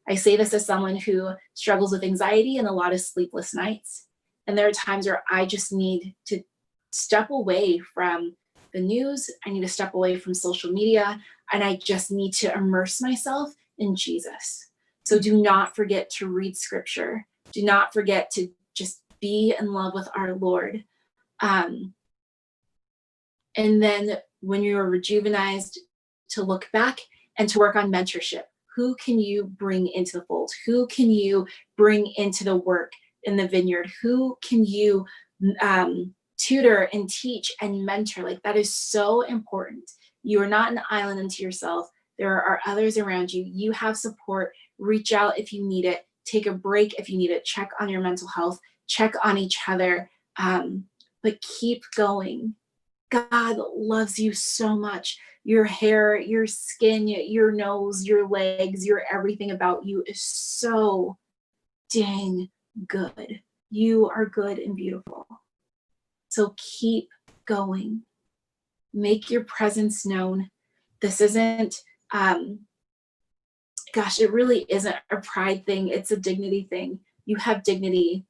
I say this as someone who struggles with anxiety and a lot of sleepless nights. And there are times where I just need to step away from the news. I need to step away from social media. And I just need to immerse myself in Jesus. So do not forget to read scripture. Do not forget to just be in love with our Lord. And then when you're rejuvenized, to look back and to work on mentorship. Who can you bring into the fold? Who can you bring into the work in the vineyard? Who can you tutor and teach and mentor? Like, that is so important. You are not an island unto yourself. There are others around you. You have support. Reach out if you need it. Take a break if you need it. Check on your mental health. Check on each other. But keep going. God loves you so much. Your hair, your skin, your nose, your legs, your everything about you is so dang good. You are good and beautiful. So keep going. Make your presence known. This isn't, gosh, it really isn't a pride thing. It's a dignity thing. You have dignity.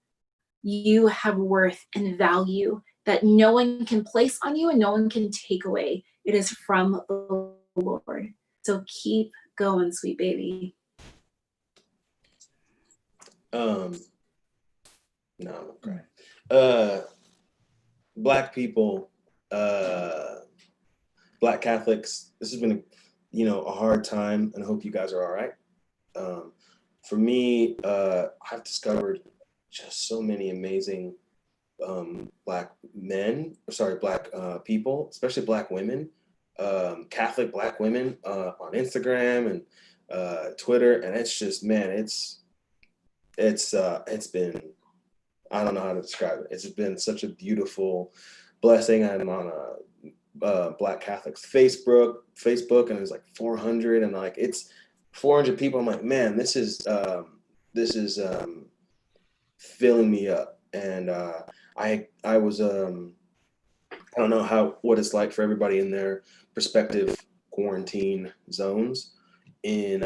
You have worth and value that no one can place on you and no one can take away. It is from the Lord. So keep going, sweet baby. No, I'm gonna cry. Black people, Black Catholics, this has been a hard time, and I hope you guys are all right. For me, I've discovered just so many amazing Black people, especially Black women, Catholic Black women on Instagram and Twitter, and it's just, man, it's been, I don't know how to describe it. It's been such a beautiful blessing. I'm on a Black Catholics Facebook, and there's like 400, and like it's 400 people. I'm like, man, this is filling me up. And I was I don't know what it's like for everybody in their respective quarantine zones. In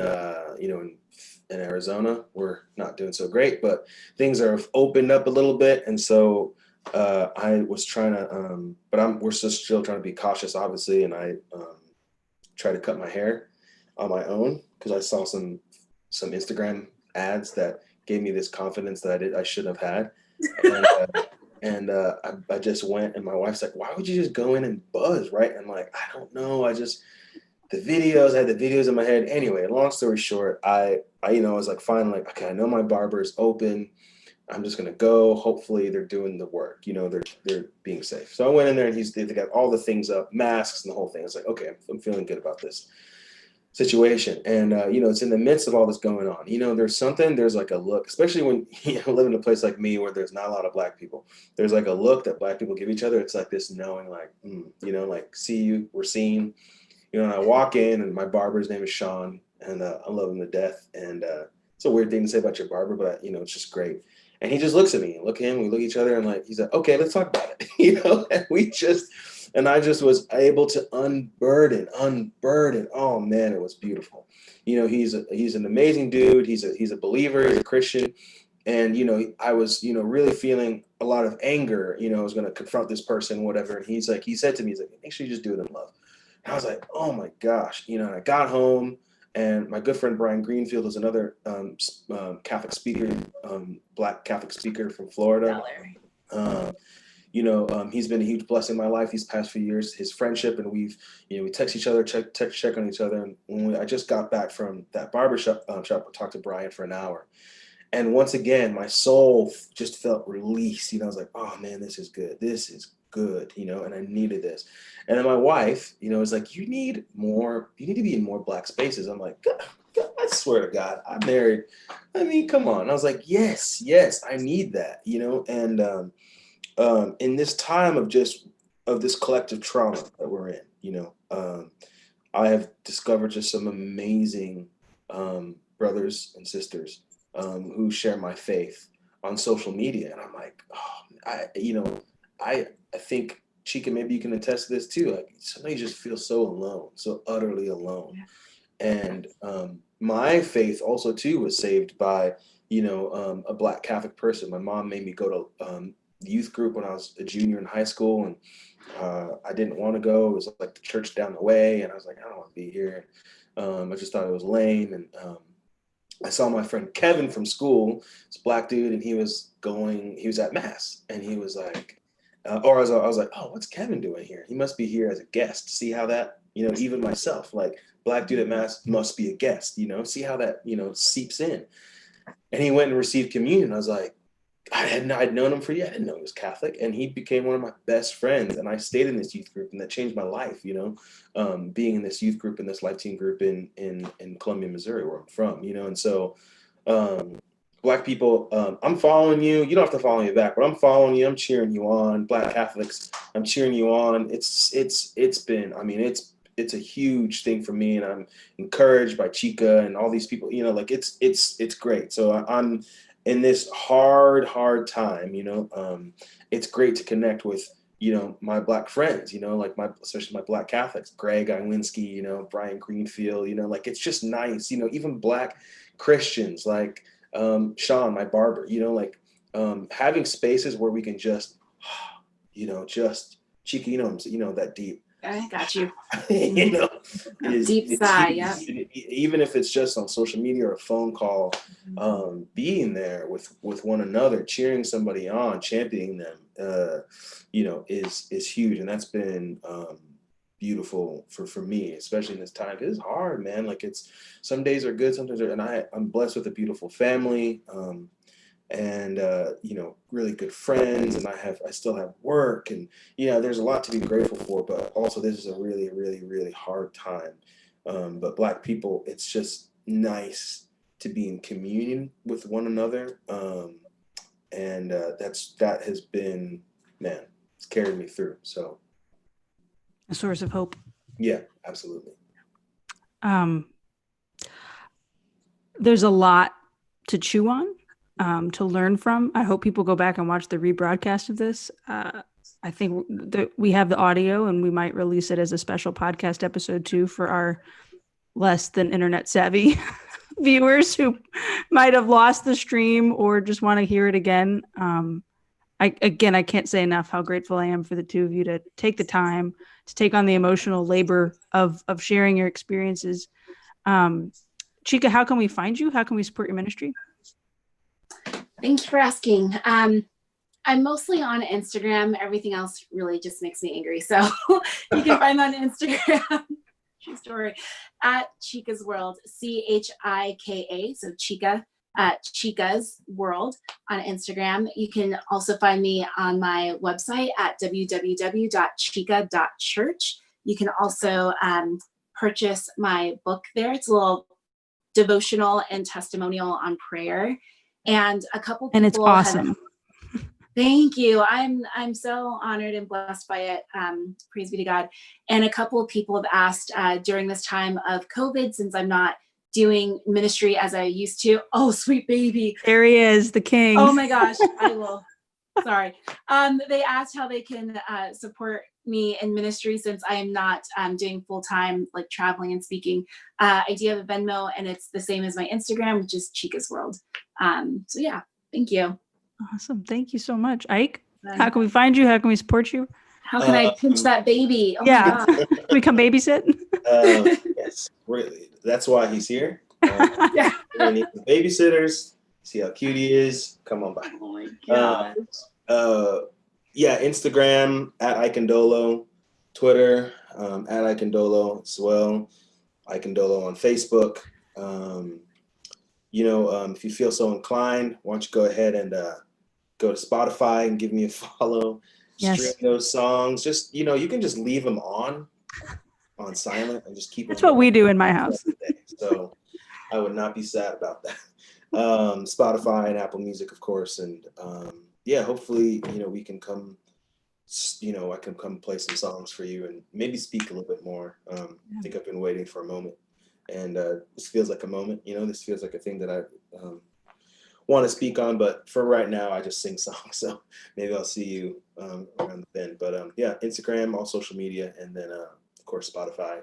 in Arizona, we're not doing so great, but things are opened up a little bit, and so I was trying to, but we're still trying to be cautious, obviously, and I tried to cut my hair on my own because I saw some Instagram ads that gave me this confidence that I shouldn't have had, and I just went, and my wife's like, "Why would you just go in and buzz, right?" And I'm like, "I don't know, I had the videos in my head." Anyway, long story short, I was like, fine, like, okay, I know my barber's open. I'm just gonna go. Hopefully they're doing the work. They're being safe. So I went in there, and they got all the things up, masks and the whole thing. I was like, okay, I'm feeling good about this situation. And it's in the midst of all this going on. There's like a look, especially when you live in a place like me where there's not a lot of Black people. There's like a look that Black people give each other. It's like this knowing, like, like, see you, we're seen. And I walk in, and my barber's name is Sean, and I love him to death. And it's a weird thing to say about your barber, but it's just great. And he just looks at me, we look at each other, and like, he's like, okay, let's talk about it. And I just was able to unburden. Oh man, it was beautiful. He's an amazing dude. He's a believer, he's a Christian. And, I was, really feeling a lot of anger. I was going to confront this person, whatever. And he said to me, he's like, make sure you just do it in love. And I was like, oh my gosh, and I got home, and my good friend Brian Greenfield is another Catholic speaker, Black Catholic speaker from Florida. He's been a huge blessing in my life these past few years. His friendship, and we text each other, check on each other. And when I just got back from that barbershop, I talked to Brian for an hour. And once again, my soul just felt released. I was like, oh man, this is good. This is good, and I needed this. And then my wife, was like, you need to be in more Black spaces. I'm like, God, I swear to God, I'm married. I mean, come on. I was like, yes, I need that, and in this time of this collective trauma that we're in, I have discovered just some amazing brothers and sisters who share my faith on social media. And I'm like, oh, I think, Chika, maybe you can attest to this too. Like, sometimes you just feel so alone, so utterly alone. Yeah. And my faith also too was saved by, a Black Catholic person. My mom made me go to youth group when I was a junior in high school, and I didn't want to go. It was like the church down the way, and I was like, I don't want to be here. I just thought it was lame. And I saw my friend Kevin from school, this Black dude, and he was at mass, and he was like, I was like, oh, what's Kevin doing here? He must be here as a guest. See how that, even myself, like, black dude at mass must be a guest, see how that, seeps in. And he went and received communion. I was like, I'd known him for years. I didn't know he was Catholic, and he became one of my best friends. And I stayed in this youth group, and that changed my life. Being in this youth group and this life team group in Columbia, Missouri, where I'm from. And so, Black people, I'm following you. You don't have to follow me back, but I'm following you. I'm cheering you on. Black Catholics, I'm cheering you on. It's a huge thing for me, and I'm encouraged by Chika and all these people. It's great. So I'm in this hard time, it's great to connect with, my Black friends, especially my Black Catholics, Greg Iwinski, Brian Greenfield, it's just nice, even Black Christians, like Sean, my barber, having spaces where we can just, just Chika, that deep. I got you. Deep sigh, yeah. Even if it's just on social media or a phone call, being there with one another, cheering somebody on, championing them, is huge, and that's been beautiful for me, especially in this time. It's hard, man. Like some days are good, sometimes and I'm blessed with a beautiful family. And really good friends, and I still have work, and there's a lot to be grateful for, but also this is a really, really, really hard time. But Black people, it's just nice to be in communion with one another, and that has been, man, it's carried me through. So a source of hope. Yeah, absolutely. There's a lot to chew on. To learn from. I hope people go back and watch the rebroadcast of this. I think that we have the audio, and we might release it as a special podcast episode too for our less than internet savvy viewers who might have lost the stream or just want to hear it again. I can't say enough how grateful I am for the two of you to take the time to take on the emotional labor of sharing your experiences. Chika, how can we find you? How can we support your ministry? Thank you for asking. I'm mostly on Instagram. Everything else really just makes me angry. So you can find me on Instagram, true story, at Chika's World, Chika. So Chika, Chika's World on Instagram. You can also find me on my website at www.chika.church. You can also purchase my book there. It's a little devotional and testimonial on prayer. And a couple people, and it's awesome. Thank you. I'm so honored and blessed by it. Praise be to God. And a couple of people have asked during this time of COVID, since I'm not doing ministry as I used to. Oh, sweet baby. There he is, the king. Oh my gosh. I will. Sorry. They asked how they can support me in ministry since I am not doing full-time, like traveling and speaking. I do have a Venmo, and it's the same as my Instagram, which is Chika's World. So yeah, thank you. Awesome. Thank you so much. Ike, how can we find you? How can we support you? How can I pinch that baby? Oh yeah. My God. Can we come babysit? Yes, really. That's why he's here. Yeah. We need some babysitters. See how cute he is. Come on by. Oh my gosh. Yeah, Instagram at Ike Ndolo, Twitter at Ike Ndolo as well. Ike Ndolo on Facebook. If you feel so inclined, why don't you go ahead and go to Spotify and give me a follow. Yes. Stream those songs. Just you can just leave them on silent and just keep. That's what we do in my house. So I would not be sad about that. Spotify and Apple Music, of course, and hopefully we can come. I can come play some songs for you and maybe speak a little bit more. I think I've been waiting for a moment, and this feels like a moment. This feels like a thing that I want to speak on, but for right now, I just sing songs. So maybe I'll see you around the bend. But Instagram, all social media, and then of course Spotify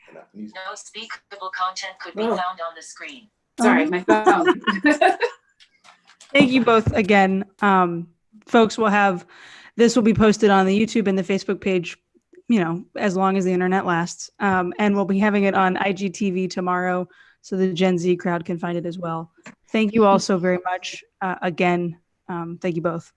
and Apple Music. No speakable content could be found on the screen. Sorry, my phone. Thank you both again. Folks, this will be posted on the YouTube and the Facebook page, as long as the internet lasts. And we'll be having it on IGTV tomorrow, so the Gen Z crowd can find it as well. Thank you all so very much. Again, thank you both.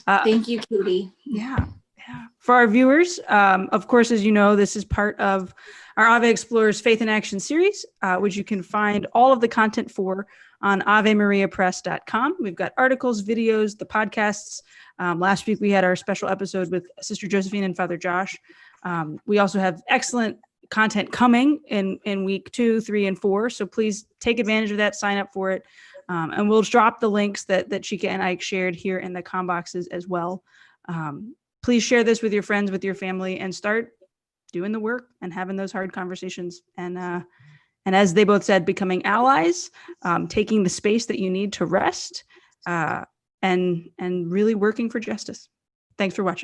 Thank you, Katie. Yeah. Yeah. For our viewers, of course, as you know, this is part of our Ave Explores Faith in Action series, which you can find all of the content for on avemariapress.com. We've got articles, videos, the podcasts. Last week, we had our special episode with Sister Josephine and Father Josh. We also have excellent content coming in week 2, 3, and 4. So please take advantage of that, sign up for it. And we'll drop the links that Chika and Ike shared here in the com boxes as well. Please share this with your friends, with your family, and start doing the work and having those hard conversations. And as they both said, becoming allies, taking the space that you need to rest, and really working for justice. Thanks for watching.